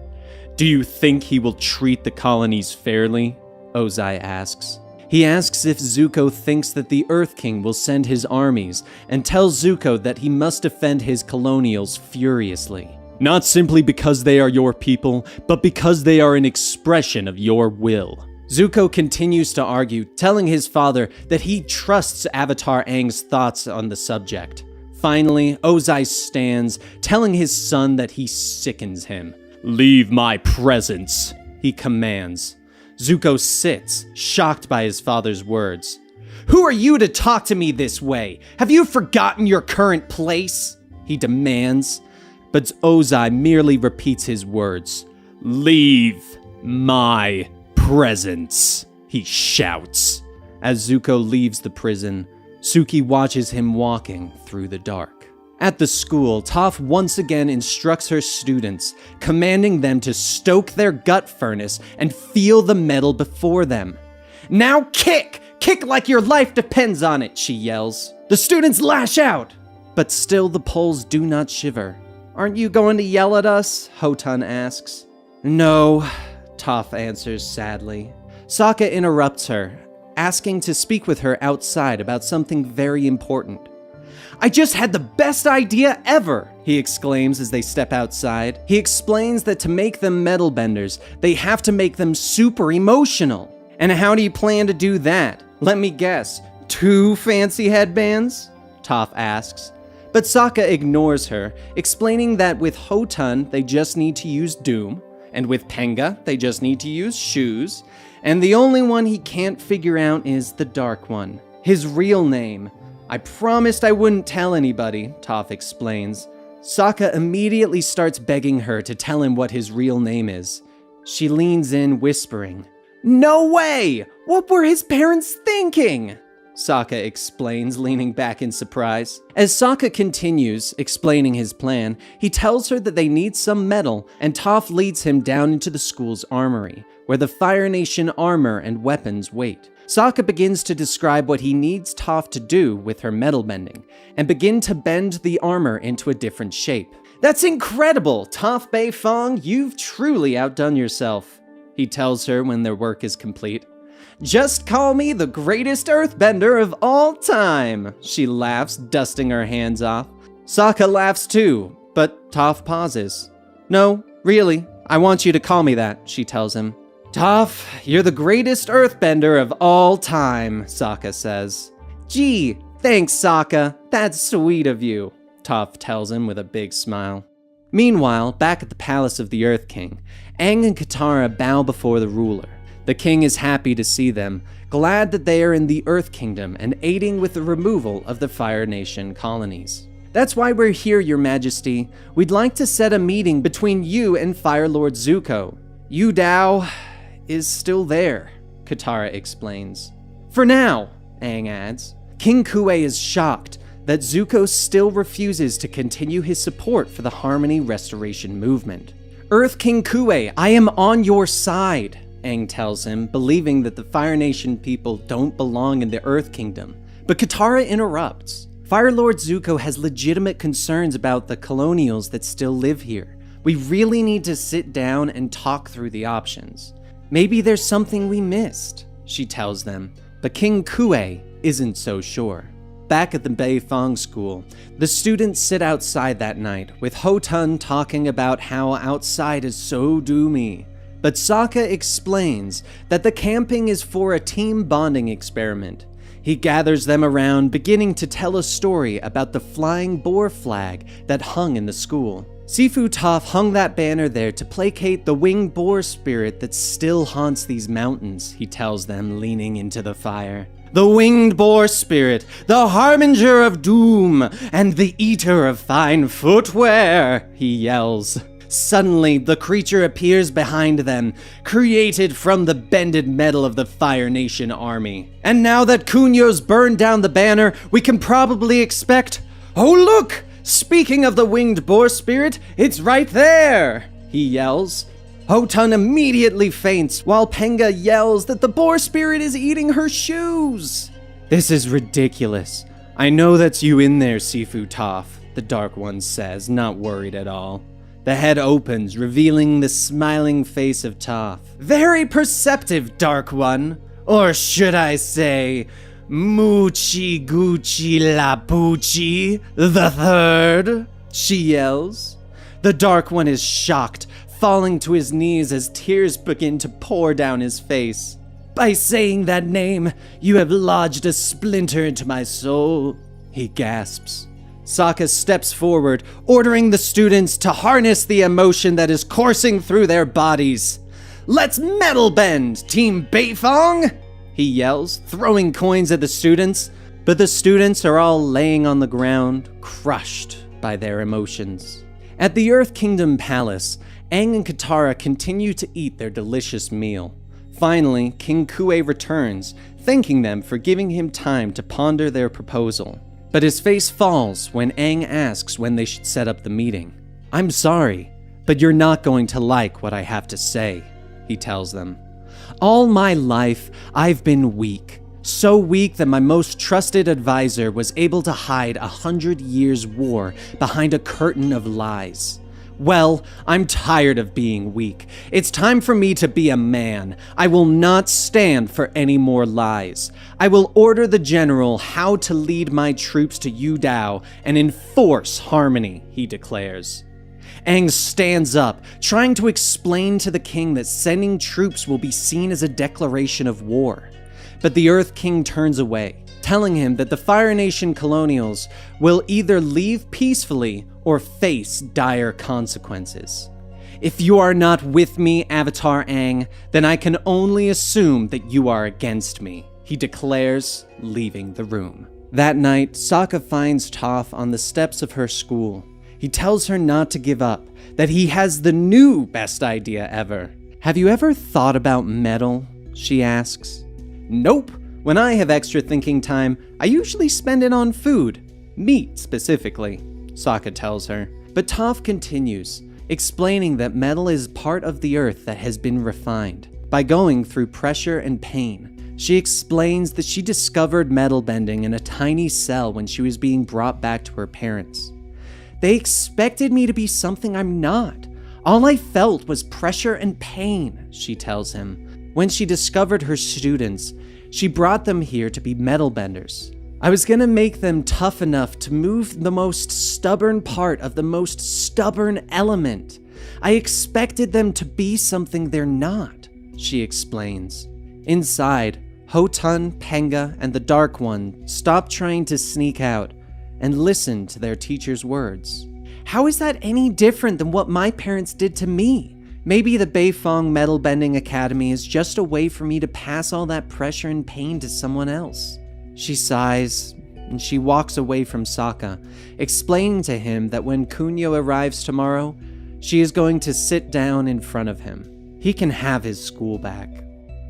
Do you think he will treat the colonies fairly? Ozai asks. He asks if Zuko thinks that the Earth King will send his armies, and tells Zuko that he must defend his colonials furiously. Not simply because they are your people, but because they are an expression of your will. Zuko continues to argue, telling his father that he trusts Avatar Aang's thoughts on the subject. Finally, Ozai stands, telling his son that he sickens him. Leave my presence, he commands. Zuko sits, shocked by his father's words. Who are you to talk to me this way? Have you forgotten your current place? He demands. But Ozai merely repeats his words. Leave my presence, he shouts. As Zuko leaves the prison, Suki watches him walking through the dark. At the school, Toph once again instructs her students, commanding them to stoke their gut furnace and feel the metal before them. Now kick! Kick like your life depends on it, she yells. The students lash out! But still the poles do not shiver. Aren't you going to yell at us? Hotun asks. No, Toph answers sadly. Sokka interrupts her, asking to speak with her outside about something very important. I just had the best idea ever, he exclaims as they step outside. He explains that to make them metal benders, they have to make them super emotional. And how do you plan to do that? Let me guess, 2 fancy headbands? Toph asks. But Sokka ignores her, explaining that with Hotun, they just need to use Doom, and with Penga, they just need to use shoes, and the only one he can't figure out is the Dark One, his real name. I promised I wouldn't tell anybody, Toph explains. Sokka immediately starts begging her to tell him what his real name is. She leans in, whispering, No way! What were his parents thinking? Sokka explains, leaning back in surprise. As Sokka continues, explaining his plan, he tells her that they need some metal, and Toph leads him down into the school's armory, where the Fire Nation armor and weapons wait. Sokka begins to describe what he needs Toph to do with her metal bending, and begin to bend the armor into a different shape. That's incredible, Toph Beifong, you've truly outdone yourself, he tells her when their work is complete. Just call me the greatest earthbender of all time, she laughs, dusting her hands off. Sokka laughs too, but Toph pauses. No, really, I want you to call me that, she tells him. Toph, you're the greatest earthbender of all time, Sokka says. Gee, thanks, Sokka. That's sweet of you, Toph tells him with a big smile. Meanwhile, back at the palace of the Earth King, Aang and Katara bow before the ruler. The king is happy to see them, glad that they are in the Earth Kingdom and aiding with the removal of the Fire Nation colonies. That's why we're here, Your Majesty. We'd like to set a meeting between you and Fire Lord Zuko. Yu Dao is still there, Katara explains. For now, Aang adds. King Kuei is shocked that Zuko still refuses to continue his support for the Harmony Restoration movement. Earth King Kue, I am on your side, Aang tells him, believing that the Fire Nation people don't belong in the Earth Kingdom. But Katara interrupts. Fire Lord Zuko has legitimate concerns about the colonials that still live here. We really need to sit down and talk through the options. Maybe there's something we missed, she tells them. But King Kue isn't so sure. Back at the Beifong school, the students sit outside that night, with Ho-Tun talking about how outside is so doomy. But Sokka explains that the camping is for a team bonding experiment. He gathers them around, beginning to tell a story about the flying boar flag that hung in the school. Sifu Toph hung that banner there to placate the winged boar spirit that still haunts these mountains, he tells them, leaning into the fire. The winged boar spirit, the harbinger of doom, and the eater of fine footwear, he yells. Suddenly, the creature appears behind them, created from the bended metal of the Fire Nation army. And now that Kunyo's burned down the banner, we can probably expect... Oh look! Speaking of the winged boar spirit, it's right there! He yells. Ho-Tun immediately faints, while Penga yells that the boar spirit is eating her shoes. This is ridiculous. I know that's you in there, Sifu Toph, the Dark One says, not worried at all. The head opens, revealing the smiling face of Toph. Very perceptive, Dark One. Or should I say, Moochie Gucci Lapucci the Third, she yells. The Dark One is shocked, falling to his knees as tears begin to pour down his face. By saying that name, you have lodged a splinter into my soul, he gasps. Sokka steps forward, ordering the students to harness the emotion that is coursing through their bodies. Let's metal bend, Team Beifong! He yells, throwing coins at the students. But the students are all laying on the ground, crushed by their emotions. At the Earth Kingdom Palace, Aang and Katara continue to eat their delicious meal. Finally, King Kue returns, thanking them for giving him time to ponder their proposal. But his face falls when Aang asks when they should set up the meeting. I'm sorry, but you're not going to like what I have to say, he tells them. All my life, I've been weak. So weak that my most trusted advisor was able to hide 100 years' war behind a curtain of lies. Well, I'm tired of being weak. It's time for me to be a man. I will not stand for any more lies. I will order the general how to lead my troops to Yudao and enforce harmony, he declares. Aang stands up, trying to explain to the king that sending troops will be seen as a declaration of war. But the Earth King turns away, telling him that the Fire Nation colonials will either leave peacefully or face dire consequences. If you are not with me, Avatar Aang, then I can only assume that you are against me, he declares, leaving the room. That night, Sokka finds Toph on the steps of her school. He tells her not to give up, that he has the new best idea ever. Have you ever thought about metal? She asks. Nope. When I have extra thinking time, I usually spend it on food. Meat, specifically, Sokka tells her. But Toph continues, explaining that metal is part of the earth that has been refined. By going through pressure and pain, she explains that she discovered metal bending in a tiny cell when she was being brought back to her parents. They expected me to be something I'm not. All I felt was pressure and pain, she tells him. When she discovered her students, she brought them here to be metal benders. I was gonna make them tough enough to move the most stubborn part of the most stubborn element. I expected them to be something they're not, she explains. Inside, Ho-Tun, Penga, and the Dark One stop trying to sneak out and listen to their teacher's words. How is that any different than what my parents did to me? Maybe the Beifong Metal Bending Academy is just a way for me to pass all that pressure and pain to someone else. She sighs, and she walks away from Sokka, explaining to him that when Kunio arrives tomorrow, she is going to sit down in front of him. He can have his school back.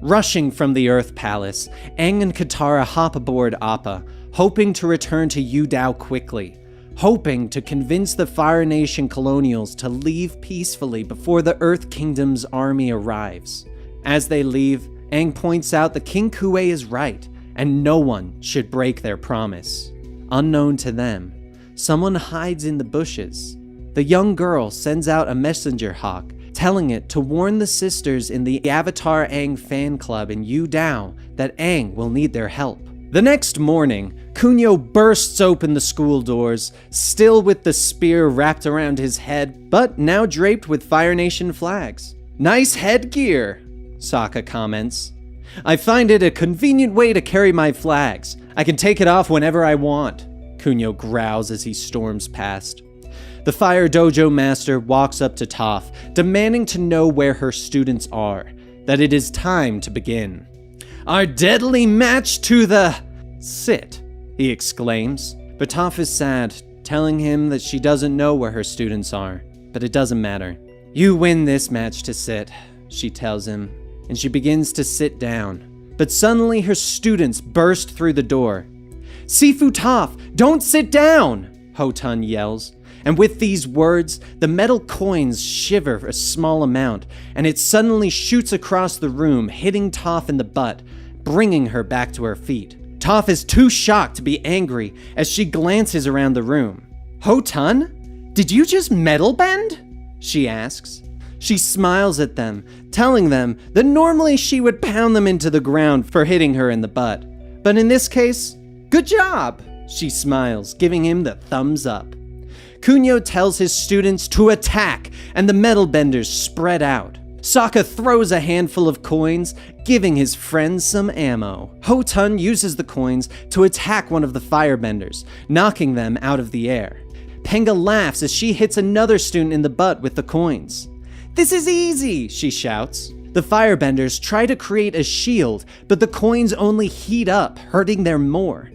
Rushing from the Earth Palace, Aang and Katara hop aboard Appa, hoping to return to Yudao quickly. hoping to convince the Fire Nation colonials to leave peacefully before the Earth Kingdom's army arrives. As they leave, Aang points out that King Kuei is right, and no one should break their promise. Unknown to them, someone hides in the bushes. The young girl sends out a messenger hawk, telling it to warn the sisters in the Avatar Aang fan club in Yu Dao that Aang will need their help. The next morning, Kunio bursts open the school doors, still with the spear wrapped around his head, but now draped with Fire Nation flags. "Nice headgear," Sokka comments. "I find it a convenient way to carry my flags. I can take it off whenever I want," Kunio growls as he storms past. The Fire Dojo master walks up to Toph, demanding to know where her students are, that it is time to begin. "Our deadly match to the... sit," he exclaims. But Toph is sad, telling him that she doesn't know where her students are, but it doesn't matter. "You win this match to sit," she tells him, and she begins to sit down. But suddenly her students burst through the door. "Sifu Toph, don't sit down!" Ho-Tun yells. And with these words, the metal coins shiver a small amount, and it suddenly shoots across the room, hitting Toph in the butt, bringing her back to her feet. Toph is too shocked to be angry as she glances around the room. "Ho-Tun, did you just metal bend?" she asks. She smiles at them, telling them that normally she would pound them into the ground for hitting her in the butt. But in this case, "Good job," she smiles, giving him the thumbs up. Kunio tells his students to attack, and the metal benders spread out. Sokka throws a handful of coins, giving his friends some ammo. Ho-Tun uses the coins to attack one of the firebenders, knocking them out of the air. Penga laughs as she hits another student in the butt with the coins. "This is easy," she shouts. The firebenders try to create a shield, but the coins only heat up, hurting them more.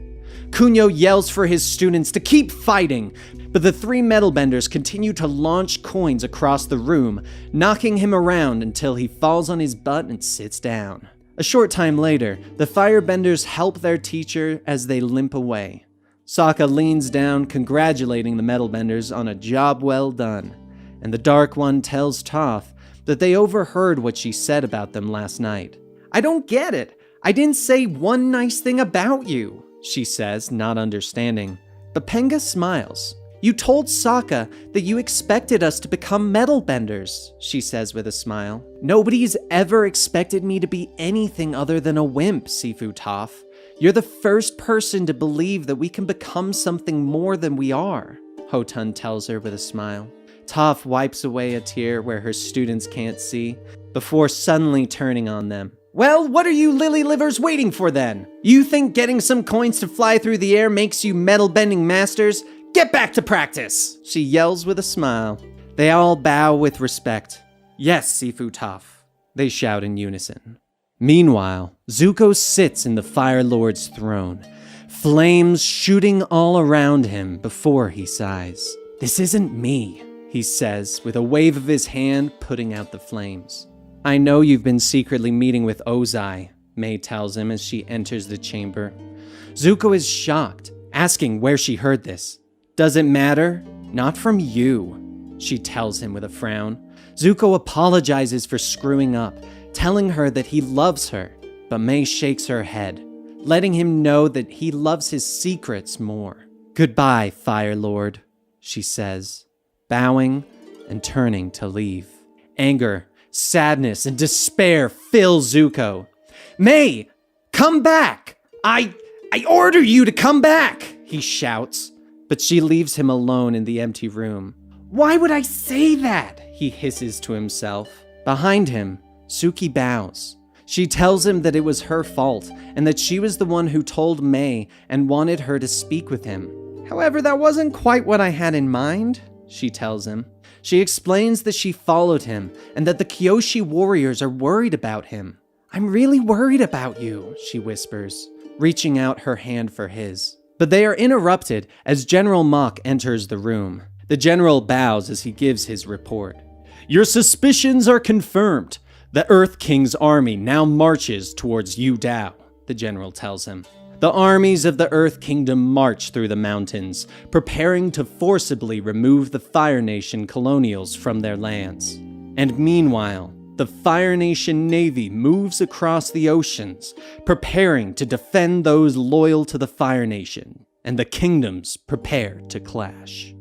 Kunio yells for his students to keep fighting, but the three metalbenders continue to launch coins across the room, knocking him around until he falls on his butt and sits down. A short time later, the firebenders help their teacher as they limp away. Sokka leans down, congratulating the metalbenders on a job well done, and the Dark One tells Toph that they overheard what she said about them last night. "I don't get it. I didn't say one nice thing about you," she says, not understanding. But Penga smiles. "You told Sokka that you expected us to become metalbenders," she says with a smile. "Nobody's ever expected me to be anything other than a wimp, Sifu Toph. You're the first person to believe that we can become something more than we are," Ho-Tun tells her with a smile. Toph wipes away a tear where her students can't see, before suddenly turning on them. "Well, what are you lily livers waiting for then? You think getting some coins to fly through the air makes you metal-bending masters? Get back to practice!" she yells with a smile. They all bow with respect. "Yes, Sifu Toph," they shout in unison. Meanwhile, Zuko sits in the Fire Lord's throne, flames shooting all around him before he sighs. "This isn't me," he says with a wave of his hand putting out the flames. "I know you've been secretly meeting with Ozai," May tells him as she enters the chamber. Zuko is shocked, asking where she heard this. "Does it matter? Not from you," she tells him with a frown. Zuko apologizes for screwing up, telling her that he loves her, but May shakes her head, letting him know that he loves his secrets more. "Goodbye, Fire Lord," she says, bowing and turning to leave. Anger, sadness, and despair fill Zuko. "May, come back! I order you to come back!" he shouts, but she leaves him alone in the empty room. "Why would I say that?" he hisses to himself. Behind him, Suki bows. She tells him that it was her fault, and that she was the one who told May and wanted her to speak with him. "However, that wasn't quite what I had in mind," she tells him. She explains that she followed him, and that the Kyoshi warriors are worried about him. "I'm really worried about you," she whispers, reaching out her hand for his. But they are interrupted as General Mok enters the room. The general bows as he gives his report. "Your suspicions are confirmed. The Earth King's army now marches towards Yu Dao," the general tells him. The armies of the Earth Kingdom march through the mountains, preparing to forcibly remove the Fire Nation colonials from their lands. And meanwhile, the Fire Nation Navy moves across the oceans, preparing to defend those loyal to the Fire Nation, and the kingdoms prepare to clash.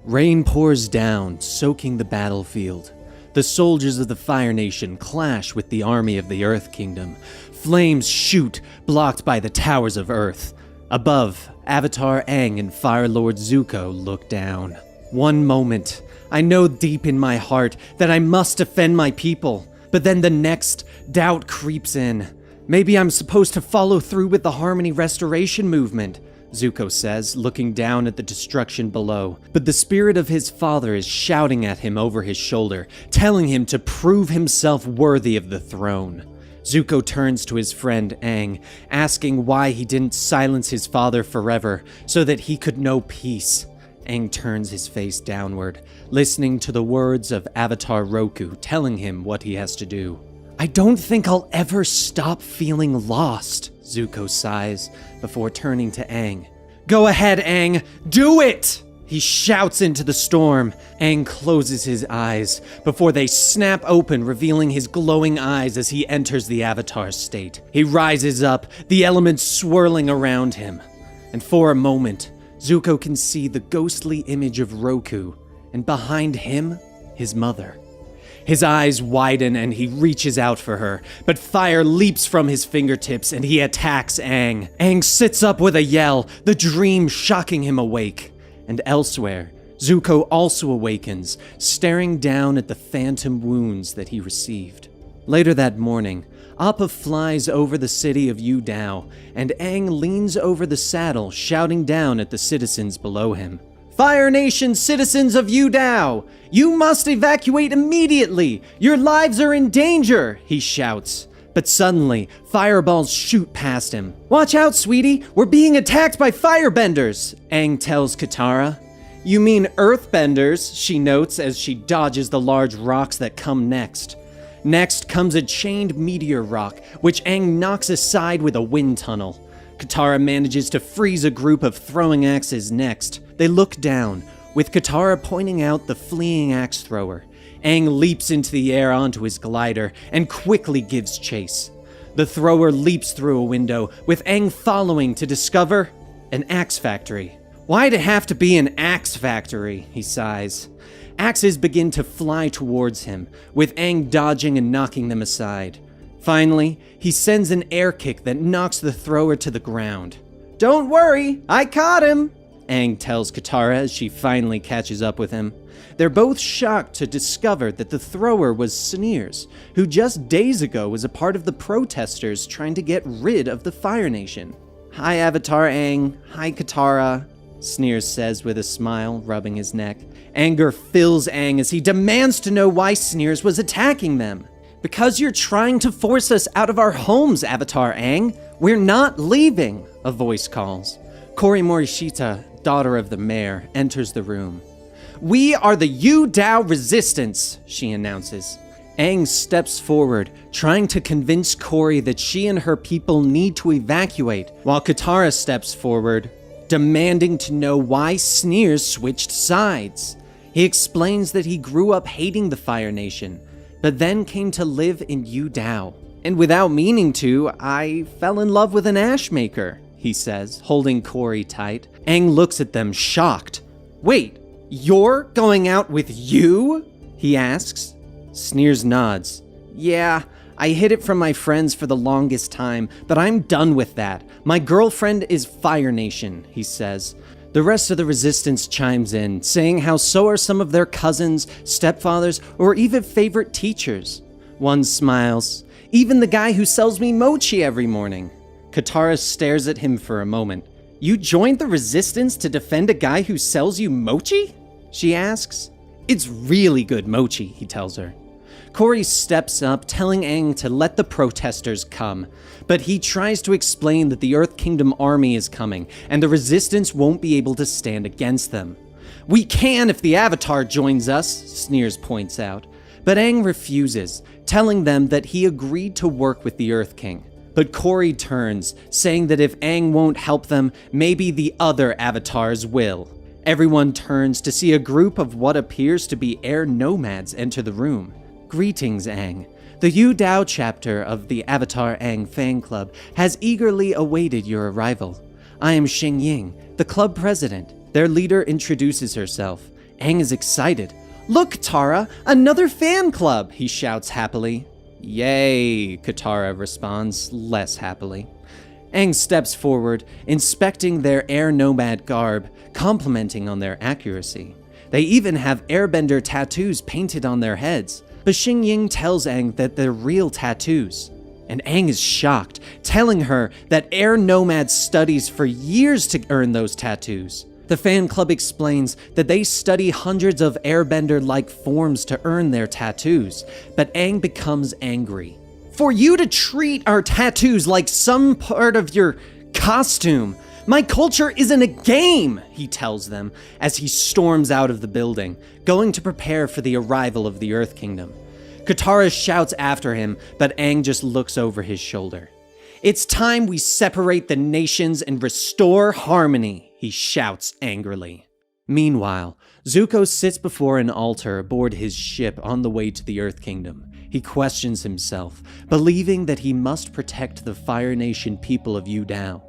Rain pours down, soaking the battlefield. The soldiers of the Fire Nation clash with the army of the Earth Kingdom. Flames shoot, blocked by the towers of Earth. Above, Avatar Aang and Fire Lord Zuko look down. One moment, I know deep in my heart that I must defend my people. But then the next, doubt creeps in. Maybe I'm supposed to follow through with the Harmony Restoration movement, Zuko says, looking down at the destruction below. But the spirit of his father is shouting at him over his shoulder, telling him to prove himself worthy of the throne. Zuko turns to his friend Aang, asking why he didn't silence his father forever, so that he could know peace. Aang turns his face downward, listening to the words of Avatar Roku telling him what he has to do. I don't think I'll ever stop feeling lost, Zuko sighs, before turning to Aang. Go ahead, Aang! Do it! He shouts into the storm. Aang closes his eyes before they snap open, revealing his glowing eyes as he enters the Avatar state. He rises up, the elements swirling around him. And for a moment, Zuko can see the ghostly image of Roku, and behind him, his mother. His eyes widen and he reaches out for her, but fire leaps from his fingertips and he attacks Aang. Aang sits up with a yell, the dream shocking him awake. And elsewhere, Zuko also awakens, staring down at the phantom wounds that he received. Later that morning, Appa flies over the city of Yu Dao, and Aang leans over the saddle, shouting down at the citizens below him. Fire Nation citizens of Yu Dao! You must evacuate immediately! Your lives are in danger! He shouts. But suddenly, fireballs shoot past him. Watch out, sweetie! We're being attacked by firebenders! Aang tells Katara. You mean earthbenders, she notes as she dodges the large rocks that come next. Next comes a chained meteor rock, which Aang knocks aside with a wind tunnel. Katara manages to freeze a group of throwing axes next. They look down, with Katara pointing out the fleeing axe thrower. Aang leaps into the air onto his glider and quickly gives chase. The thrower leaps through a window, with Aang following to discover an axe factory. Why'd it have to be an axe factory? He sighs. Axes begin to fly towards him, with Aang dodging and knocking them aside. Finally, he sends an air kick that knocks the thrower to the ground. Don't worry, I caught him, Aang tells Katara as she finally catches up with him. They're both shocked to discover that the thrower was Sneers, who just days ago was a part of the protesters trying to get rid of the Fire Nation. Hi, Avatar Aang. Hi, Katara, Sneers says with a smile, rubbing his neck. Anger fills Aang as he demands to know why Sneers was attacking them. Because you're trying to force us out of our homes, Avatar Aang. We're not leaving, a voice calls. Kori Morishita, daughter of the mayor, enters the room. We are the Yu Dao Resistance, she announces. Aang steps forward, trying to convince Kori that she and her people need to evacuate, while Katara steps forward, demanding to know why Sneers switched sides. He explains that he grew up hating the Fire Nation, but then came to live in Yu Dao. And without meaning to, I fell in love with an ash maker, he says, holding Kori tight. Aang looks at them, shocked. Wait, you're going out with you? He asks. Sneers nods. Yeah, I hid it from my friends for the longest time, but I'm done with that. My girlfriend is Fire Nation, he says. The rest of the resistance chimes in, saying how so are some of their cousins, stepfathers, or even favorite teachers. One smiles. Even the guy who sells me mochi every morning. Katara stares at him for a moment. You joined the resistance to defend a guy who sells you mochi? She asks. It's really good mochi, he tells her. Kori steps up, telling Aang to let the protesters come, but he tries to explain that the Earth Kingdom army is coming, and the resistance won't be able to stand against them. We can if the Avatar joins us, Sneers points out, But Aang refuses, telling them that he agreed to work with the Earth King. But Corey turns, saying that if Aang won't help them, maybe the other avatars will. Everyone turns to see a group of what appears to be air nomads enter the room. Greetings, Aang. The Yu Dao chapter of the Avatar Aang fan club has eagerly awaited your arrival. I am Xing Ying, the club president. Their leader introduces herself. Aang is excited. Look, Katara, another fan club, he shouts happily. Yay, Katara responds less happily. Aang steps forward, inspecting their air nomad garb, complimenting on their accuracy. They even have airbender tattoos painted on their heads. But Xing Ying tells Aang that they're real tattoos. And Aang is shocked, telling her that air nomad studies for years to earn those tattoos. The fan club explains that they study hundreds of airbender-like forms to earn their tattoos, but Aang becomes angry. For you to treat our tattoos like some part of your costume, my culture isn't a game, he tells them as he storms out of the building, going to prepare for the arrival of the Earth Kingdom. Katara shouts after him, but Aang just looks over his shoulder. It's time we separate the nations and restore harmony, he shouts angrily. Meanwhile, Zuko sits before an altar aboard his ship on the way to the Earth Kingdom. He questions himself, believing that he must protect the Fire Nation people of Yu Dao.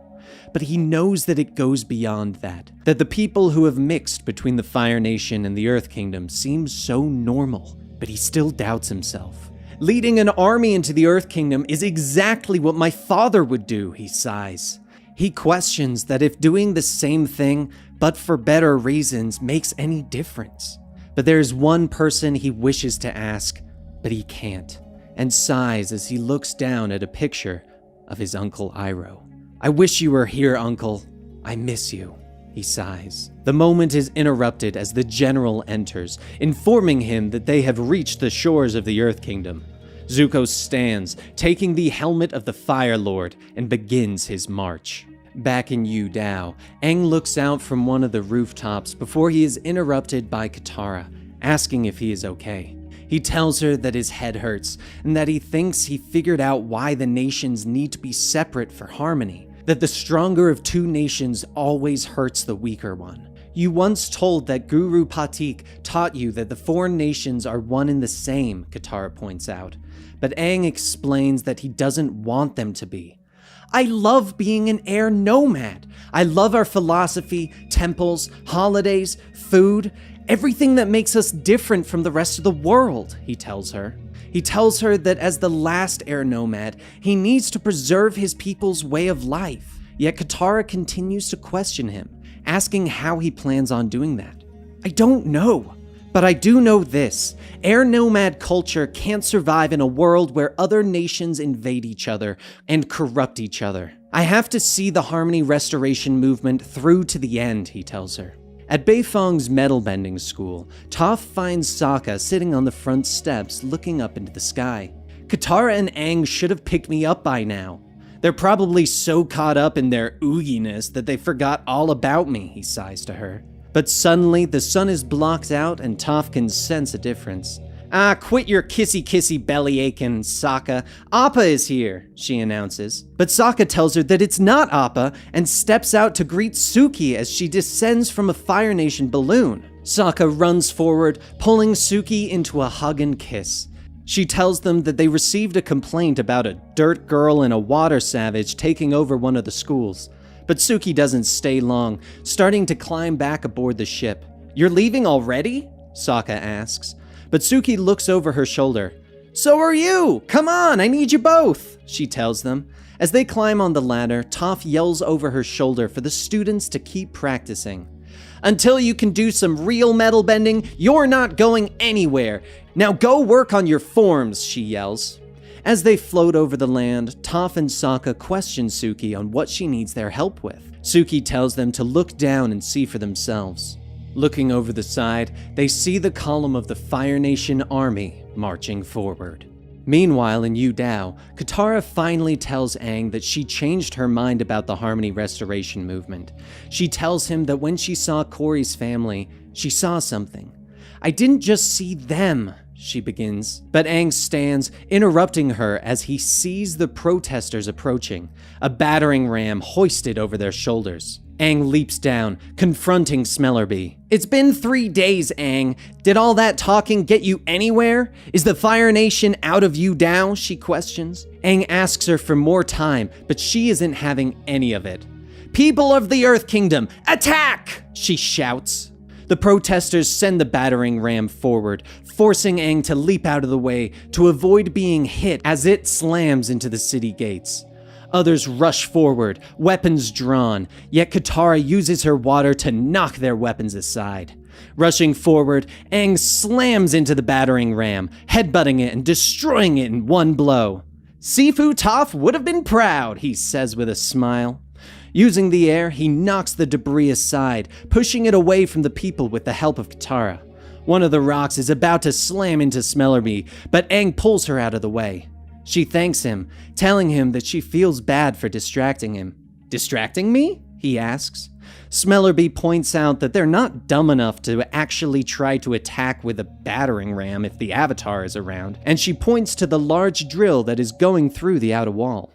But he knows that it goes beyond that the people who have mixed between the Fire Nation and the Earth Kingdom seem so normal, but he still doubts himself. Leading an army into the Earth Kingdom is exactly what my father would do, he sighs. He questions that if doing the same thing, but for better reasons, makes any difference. But there's one person he wishes to ask, but he can't, and sighs as he looks down at a picture of his Uncle Iroh. I wish you were here, Uncle. I miss you, he sighs. The moment is interrupted as the general enters, informing him that they have reached the shores of the Earth Kingdom. Zuko stands, taking the helmet of the Fire Lord, and begins his march. Back in Yu Dao, Aang looks out from one of the rooftops before he is interrupted by Katara, asking if he is okay. He tells her that his head hurts, and that he thinks he figured out why the nations need to be separate for harmony. That the stronger of two nations always hurts the weaker one. You once told that Guru Patik taught you that the four nations are one and the same, Katara points out. But Aang explains that he doesn't want them to be. I love being an air nomad. I love our philosophy, temples, holidays, food, everything that makes us different from the rest of the world, he tells her. He tells her that as the last air nomad, he needs to preserve his people's way of life. Yet Katara continues to question him, asking how he plans on doing that. I don't know, but I do know this. Air nomad culture can't survive in a world where other nations invade each other and corrupt each other. I have to see the harmony restoration movement through to the end, he tells her. At Beifong's metal bending school, Toph finds Sokka sitting on the front steps looking up into the sky. Katara and Aang should have picked me up by now. They're probably so caught up in their ooginess that they forgot all about me, he sighs to her. But suddenly, the sun is blocked out and Toph can sense a difference. Ah, quit your kissy-kissy belly aching, Sokka. Appa is here, she announces. But Sokka tells her that it's not Appa and steps out to greet Suki as she descends from a Fire Nation balloon. Sokka runs forward, pulling Suki into a hug and kiss. She tells them that they received a complaint about a dirt girl and a water savage taking over one of the schools. But Suki doesn't stay long, starting to climb back aboard the ship. You're leaving already? Sokka asks. But Suki looks over her shoulder. So are you! Come on, I need you both, she tells them. As they climb on the ladder, Toph yells over her shoulder for the students to keep practicing. Until you can do some real metal bending, you're not going anywhere. Now go work on your forms, she yells. As they float over the land, Toph and Sokka question Suki on what she needs their help with. Suki tells them to look down and see for themselves. Looking over the side, they see the column of the Fire Nation army marching forward. Meanwhile, in Yu Dao, Katara finally tells Aang that she changed her mind about the Harmony Restoration movement. She tells him that when she saw Corey's family, she saw something. I didn't just see them, she begins, but Aang stands, interrupting her as he sees the protesters approaching, a battering ram hoisted over their shoulders. Aang leaps down, confronting Smellerbee. "It's been 3 days, Aang. Did all that talking get you anywhere? Is the Fire Nation out of Yu Dao?" she questions. Aang asks her for more time, but she isn't having any of it. "People of the Earth Kingdom, attack!" she shouts. The protesters send the battering ram forward, forcing Aang to leap out of the way to avoid being hit as it slams into the city gates. Others rush forward, weapons drawn, yet Katara uses her water to knock their weapons aside. Rushing forward, Aang slams into the battering ram, headbutting it and destroying it in one blow. "Sifu Toph would have been proud," he says with a smile. Using the air, he knocks the debris aside, pushing it away from the people with the help of Katara. One of the rocks is about to slam into Smellerbee, but Aang pulls her out of the way. She thanks him, telling him that she feels bad for distracting him. "Distracting me?" he asks. Smellerbee points out that they're not dumb enough to actually try to attack with a battering ram if the Avatar is around, and she points to the large drill that is going through the outer wall.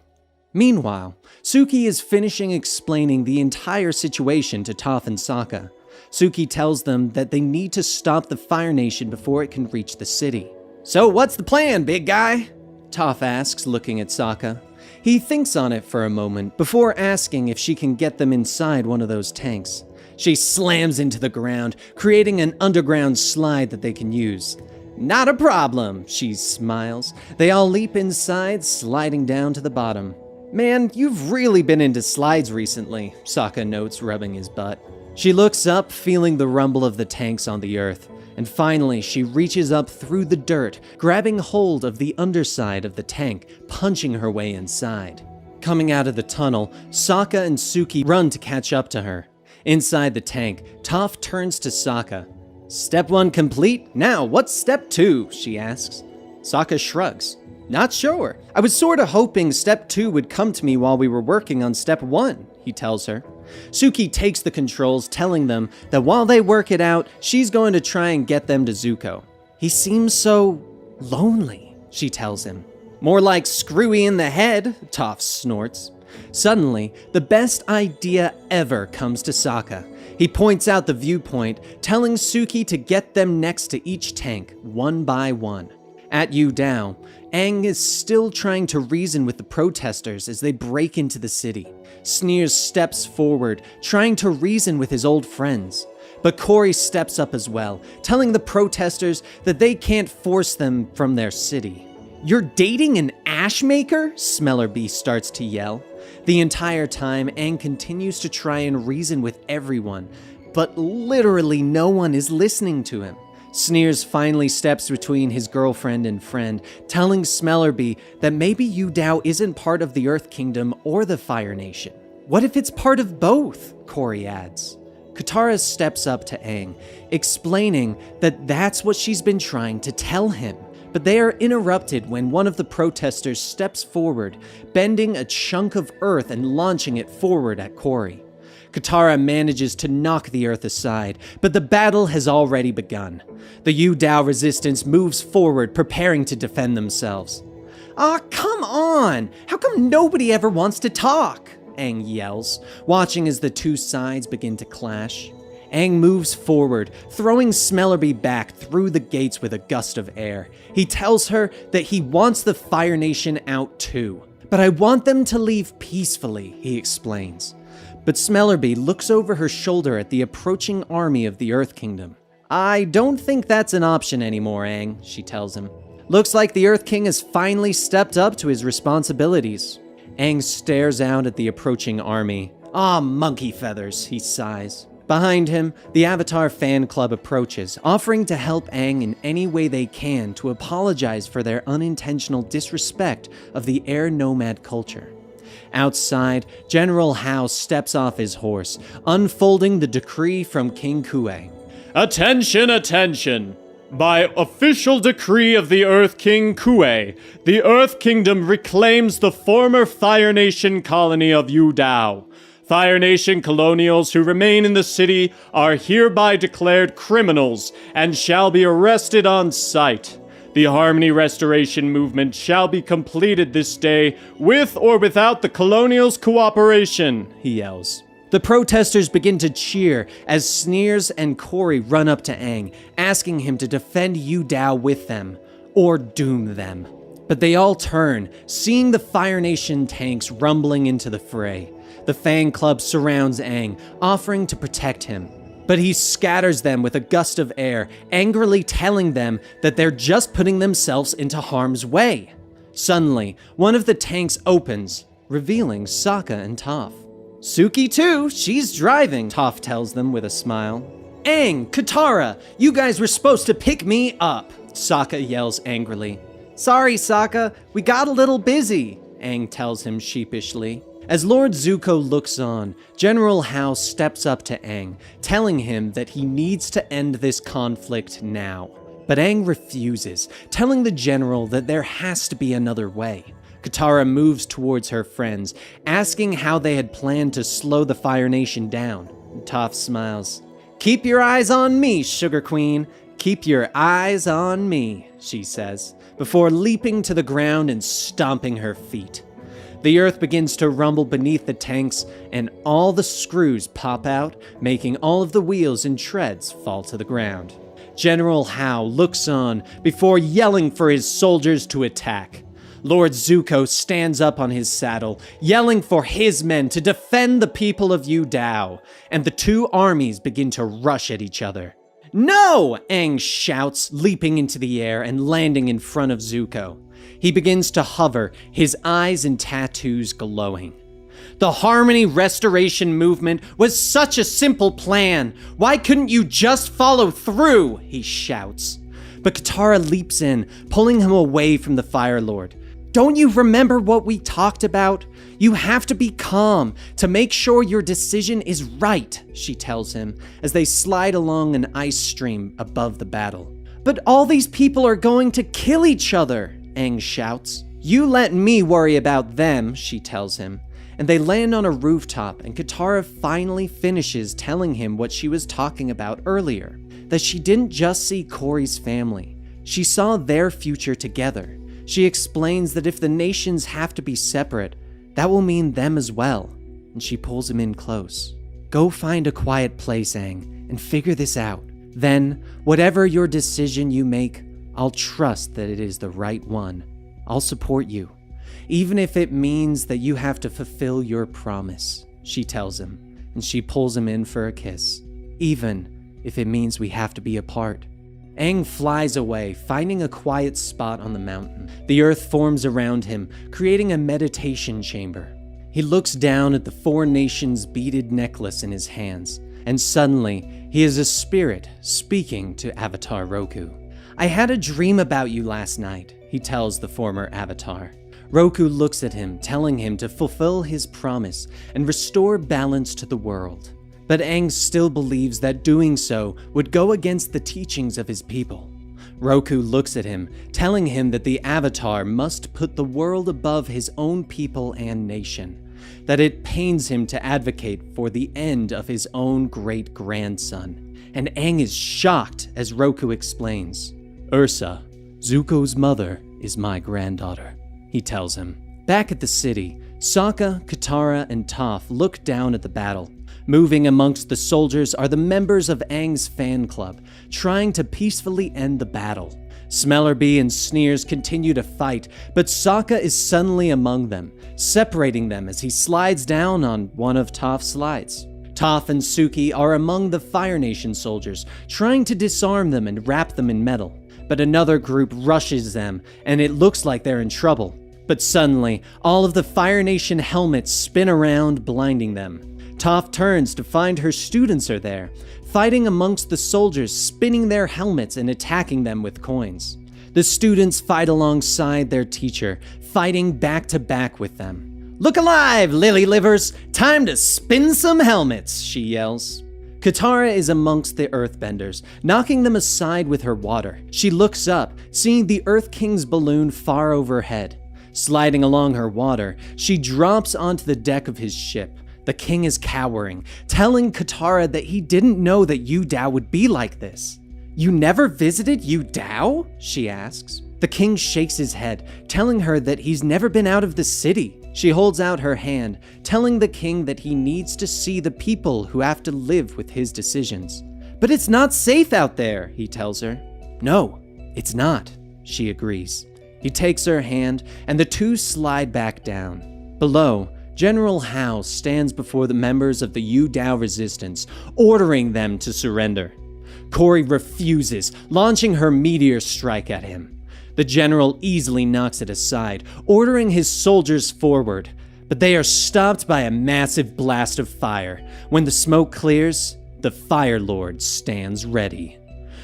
Meanwhile, Suki is finishing explaining the entire situation to Toph and Sokka. Suki tells them that they need to stop the Fire Nation before it can reach the city. "So what's the plan, big guy?" Toph asks, looking at Sokka. He thinks on it for a moment before asking if she can get them inside one of those tanks. She slams into the ground, creating an underground slide that they can use. "Not a problem," she smiles. They all leap inside, sliding down to the bottom. "Man, you've really been into slides recently," Sokka notes, rubbing his butt. She looks up, feeling the rumble of the tanks on the earth. And finally, she reaches up through the dirt, grabbing hold of the underside of the tank, punching her way inside. Coming out of the tunnel, Sokka and Suki run to catch up to her. Inside the tank, Toph turns to Sokka. "Step 1 complete? Now, what's step 2? She asks. Sokka shrugs. "Not sure. I was sorta hoping step 2 would come to me while we were working on step 1, he tells her. Suki takes the controls, telling them that while they work it out, she's going to try and get them to Zuko. "He seems so lonely," she tells him. "More like screwy in the head," Toph snorts. Suddenly, the best idea ever comes to Sokka. He points out the viewpoint, telling Suki to get them next to each tank, one by one. At Yu Dao, Aang is still trying to reason with the protesters as they break into the city. Sneers steps forward, trying to reason with his old friends. But Corey steps up as well, telling the protesters that they can't force them from their city. "You're dating an ash maker?" Smellerbee starts to yell. The entire time, Aang continues to try and reason with everyone, but literally no one is listening to him. Sneers finally steps between his girlfriend and friend, telling Smellerbee that maybe Yu Dao isn't part of the Earth Kingdom or the Fire Nation. "What if it's part of both?" Corey adds. Katara steps up to Aang, explaining that that's what she's been trying to tell him. But they are interrupted when one of the protesters steps forward, bending a chunk of earth and launching it forward at Corey. Katara manages to knock the earth aside, but the battle has already begun. The Yu Dao resistance moves forward, preparing to defend themselves. "Aw, come on! How come nobody ever wants to talk?" Aang yells, watching as the two sides begin to clash. Aang moves forward, throwing Smellerbee back through the gates with a gust of air. He tells her that he wants the Fire Nation out too. "But I want them to leave peacefully," he explains. But Smellerbee looks over her shoulder at the approaching army of the Earth Kingdom. "I don't think that's an option anymore, Aang," she tells him. "Looks like the Earth King has finally stepped up to his responsibilities." Aang stares out at the approaching army. "Ah, monkey feathers," he sighs. Behind him, the Avatar fan club approaches, offering to help Aang in any way they can to apologize for their unintentional disrespect of the air nomad culture. Outside, General Hao steps off his horse, unfolding the decree from King Kue.
Attention, attention! By official decree of the Earth King Kue, the Earth Kingdom reclaims the former Fire Nation colony of Yu Dao. Fire Nation colonials who remain in the city are hereby declared criminals and shall be arrested on sight. The Harmony Restoration movement shall be completed this day with or without the Colonials' cooperation, he yells.
The protesters begin to cheer as Sneers and Corey run up to Aang, asking him to defend Yu Dao with them, or doom them. But they all turn, seeing the Fire Nation tanks rumbling into the fray. The Fang Club surrounds Aang, offering to protect him. But he scatters them with a gust of air, angrily telling them that they're just putting themselves into harm's way. Suddenly, one of the tanks opens, revealing Sokka and Toph. Suki too, she's driving, Toph tells them with a smile. Aang, Katara, you guys were supposed to pick me up, Sokka yells angrily. Sorry, Sokka, we got a little busy, Aang tells him sheepishly. As Lord Zuko looks on, General Hao steps up to Aang, telling him that he needs to end this conflict now. But Aang refuses, telling the general that there has to be another way. Katara moves towards her friends, asking how they had planned to slow the Fire Nation down. Toph smiles. Keep your eyes on me, Sugar Queen. Keep your eyes on me, she says, before leaping to the ground and stomping her feet. The earth begins to rumble beneath the tanks, and all the screws pop out, making all of the wheels and treads fall to the ground. General Hao looks on before yelling for his soldiers to attack. Lord Zuko stands up on his saddle, yelling for his men to defend the people of Yu Dao, and the two armies begin to rush at each other. No! Aang shouts, leaping into the air and landing in front of Zuko. He begins to hover, his eyes and tattoos glowing. The Harmony Restoration movement was such a simple plan. Why couldn't you just follow through? He shouts. But Katara leaps in, pulling him away from the Fire Lord. Don't you remember what we talked about? You have to be calm to make sure your decision is right, she tells him, as they slide along an ice stream above the battle. But all these people are going to kill each other, Aang shouts. You let me worry about them, she tells him. And they land on a rooftop, and Katara finally finishes telling him what she was talking about earlier, that she didn't just see Corey's family. She saw their future together. She explains that if the nations have to be separate, that will mean them as well, and she pulls him in close. Go find a quiet place, Aang, and figure this out. Then, whatever your decision you make, I'll trust that it is the right one. I'll support you, even if it means that you have to fulfill your promise, she tells him, and she pulls him in for a kiss, even if it means we have to be apart. Aang flies away, finding a quiet spot on the mountain. The earth forms around him, creating a meditation chamber. He looks down at the four nations beaded necklace in his hands, and suddenly he is a spirit speaking to Avatar Roku. I had a dream about you last night, he tells the former Avatar. Roku looks at him, telling him to fulfill his promise and restore balance to the world. But Aang still believes that doing so would go against the teachings of his people. Roku looks at him, telling him that the Avatar must put the world above his own people and nation, that it pains him to advocate for the end of his own great-grandson. And Aang is shocked as Roku explains. Ursa, Zuko's mother, is my granddaughter, he tells him. Back at the city, Sokka, Katara, and Toph look down at the battle. Moving amongst the soldiers are the members of Aang's fan club, trying to peacefully end the battle. Smellerbee and Sneers continue to fight, but Sokka is suddenly among them, separating them as he slides down on one of Toph's slides. Toph and Suki are among the Fire Nation soldiers, trying to disarm them and wrap them in metal. But another group rushes them, and it looks like they're in trouble. But suddenly, all of the Fire Nation helmets spin around, blinding them. Toph turns to find her students are there, fighting amongst the soldiers, spinning their helmets and attacking them with coins. The students fight alongside their teacher, fighting back to back with them. Look alive, lily livers! Time to spin some helmets, she yells. Katara is amongst the earthbenders, knocking them aside with her water. She looks up, seeing the Earth King's balloon far overhead. Sliding along her water, she drops onto the deck of his ship. The king is cowering, telling Katara that he didn't know that Yu Dao would be like this. You never visited Yu Dao? She asks. The king shakes his head, telling her that he's never been out of the city. She holds out her hand, telling the king that he needs to see the people who have to live with his decisions. But it's not safe out there, he tells her. No, it's not, she agrees. He takes her hand, and the two slide back down. Below, General Hao stands before the members of the Yu Dao resistance, ordering them to surrender. Corey refuses, launching her meteor strike at him. The general easily knocks it aside, ordering his soldiers forward, but they are stopped by a massive blast of fire. When the smoke clears, the Fire Lord stands ready.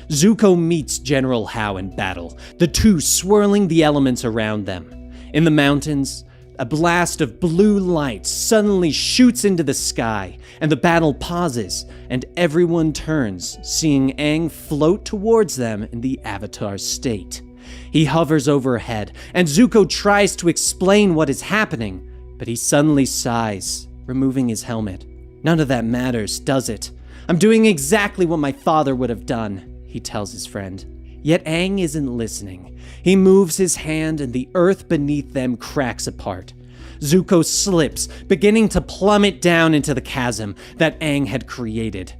Zuko meets General Hao in battle, the two swirling the elements around them. In the mountains, a blast of blue light suddenly shoots into the sky, and the battle pauses, and everyone turns, seeing Aang float towards them in the Avatar state. He hovers overhead, and Zuko tries to explain what is happening, but he suddenly sighs, removing his helmet. None of that matters, does it? I'm doing exactly what my father would have done, he tells his friend. Yet Aang isn't listening. He moves his hand, and the earth beneath them cracks apart. Zuko slips, beginning to plummet down into the chasm that Aang had created.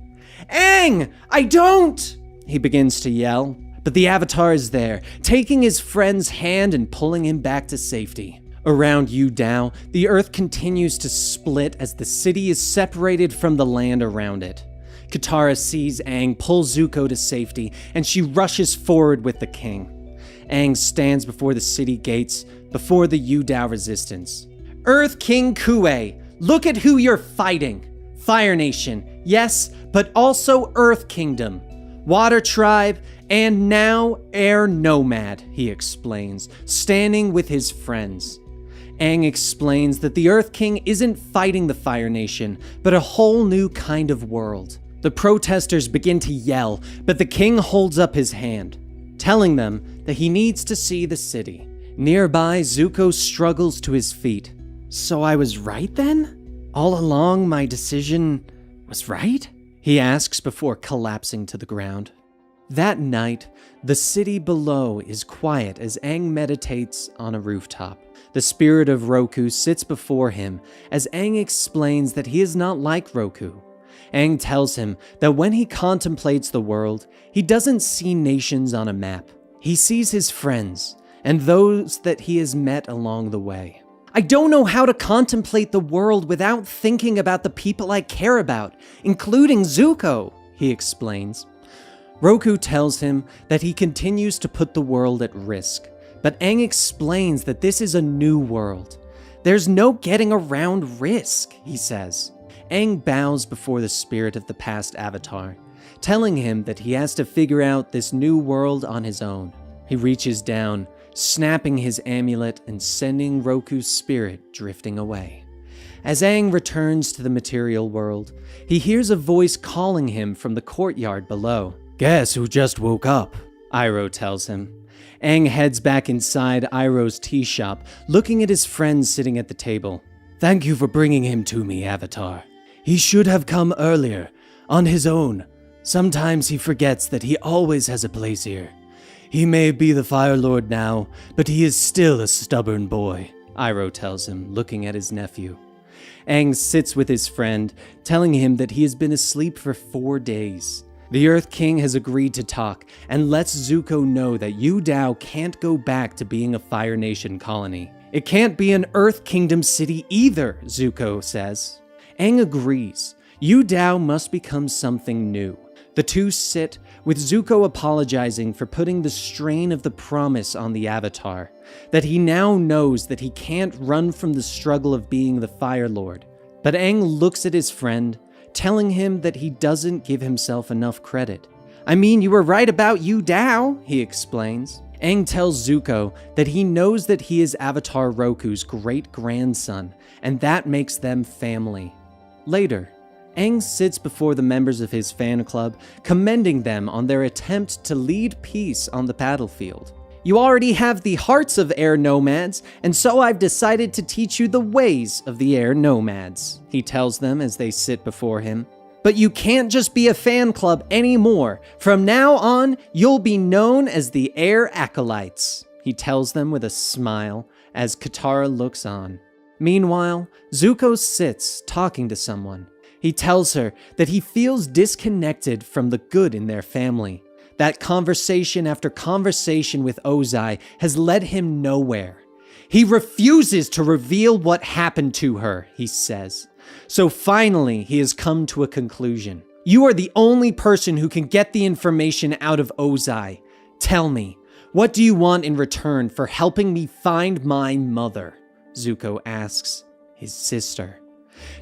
Aang! I don't! He begins to yell. But the Avatar is there, taking his friend's hand and pulling him back to safety. Around Yu Dao, the earth continues to split as the city is separated from the land around it. Katara sees Aang pull Zuko to safety, and she rushes forward with the king. Aang stands before the city gates, before the Yu Dao resistance. Earth King Kuei, look at who you're fighting. Fire Nation, yes, but also Earth Kingdom. Water Tribe, and now Air Nomad, he explains, standing with his friends. Aang explains that the Earth King isn't fighting the Fire Nation, but a whole new kind of world. The protesters begin to yell, but the king holds up his hand, telling them that he needs to see the city. Nearby, Zuko struggles to his feet. So I was right then? All along my decision was right? He asks before collapsing to the ground. That night, the city below is quiet as Aang meditates on a rooftop. The spirit of Roku sits before him as Aang explains that he is not like Roku. Aang tells him that when he contemplates the world, he doesn't see nations on a map. He sees his friends and those that he has met along the way. I don't know how to contemplate the world without thinking about the people I care about, including Zuko, he explains. Roku tells him that he continues to put the world at risk, but Aang explains that this is a new world. There's no getting around risk, he says. Aang bows before the spirit of the past Avatar, telling him that he has to figure out this new world on his own. He reaches down, snapping his amulet and sending Roku's spirit drifting away. As Aang returns to the material world, he hears a voice calling him from the courtyard below. Guess who just woke up? Iroh tells him. Aang heads back inside Iroh's tea shop, looking at his friend sitting at the table. Thank you for bringing him to me, Avatar. He should have come earlier, on his own. Sometimes he forgets that he always has a place here. He may be the Fire Lord now, but he is still a stubborn boy, Iroh tells him, looking at his nephew. Aang sits with his friend, telling him that he has been asleep for 4 days. The Earth King has agreed to talk and lets Zuko know that Yu Dao can't go back to being a Fire Nation colony. It can't be an Earth Kingdom city either, Zuko says. Aang agrees. Yu Dao must become something new. The two sit, with Zuko apologizing for putting the strain of the promise on the Avatar, that he now knows that he can't run from the struggle of being the Fire Lord. But Aang looks at his friend, telling him that he doesn't give himself enough credit. I mean, you were right about Yu Dao, he explains. Aang tells Zuko that he knows that he is Avatar Roku's great-grandson, and that makes them family. Later, Aang sits before the members of his fan club, commending them on their attempt to lead peace on the battlefield. You already have the hearts of air nomads, and so I've decided to teach you the ways of the air nomads, he tells them as they sit before him. But you can't just be a fan club anymore. From now on, you'll be known as the Heir Acolytes, he tells them with a smile as Katara looks on. Meanwhile, Zuko sits talking to someone. He tells her that he feels disconnected from the good in their family. That conversation after conversation with Ozai has led him nowhere. He refuses to reveal what happened to her, he says. So finally, he has come to a conclusion. You are the only person who can get the information out of Ozai. Tell me, what do you want in return for helping me find my mother? Zuko asks his sister.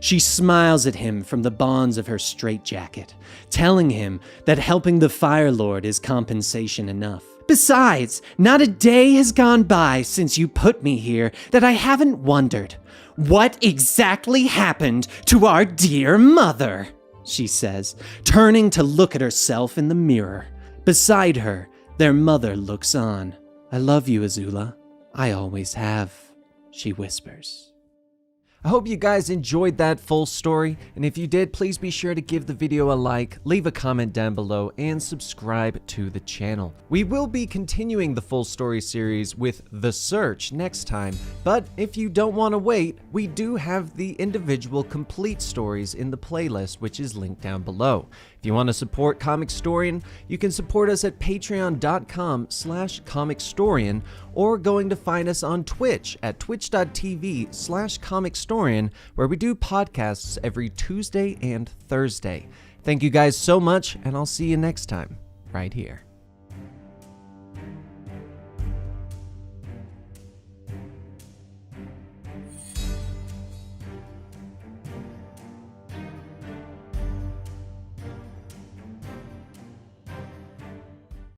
She smiles at him from the bonds of her straitjacket, telling him that helping the Fire Lord is compensation enough. Besides, not a day has gone by since you put me here that I haven't wondered, what exactly happened to our dear mother? She says, turning to look at herself in the mirror. Beside her, their mother looks on. I love you, Azula. I always have, she whispers.
I hope you guys enjoyed that full story, and if you did, please be sure to give the video a like, leave a comment down below, and subscribe to the channel. We will be continuing the full story series with The Search next time, but if you don't want to wait, we do have the individual complete stories in the playlist, which is linked down below. If you want to support Comicstorian, you can support us at patreon.com/Comicstorian or going to find us on Twitch at twitch.tv/Comicstorian, where we do podcasts every Tuesday and Thursday. Thank you guys so much, and I'll see you next time, right here.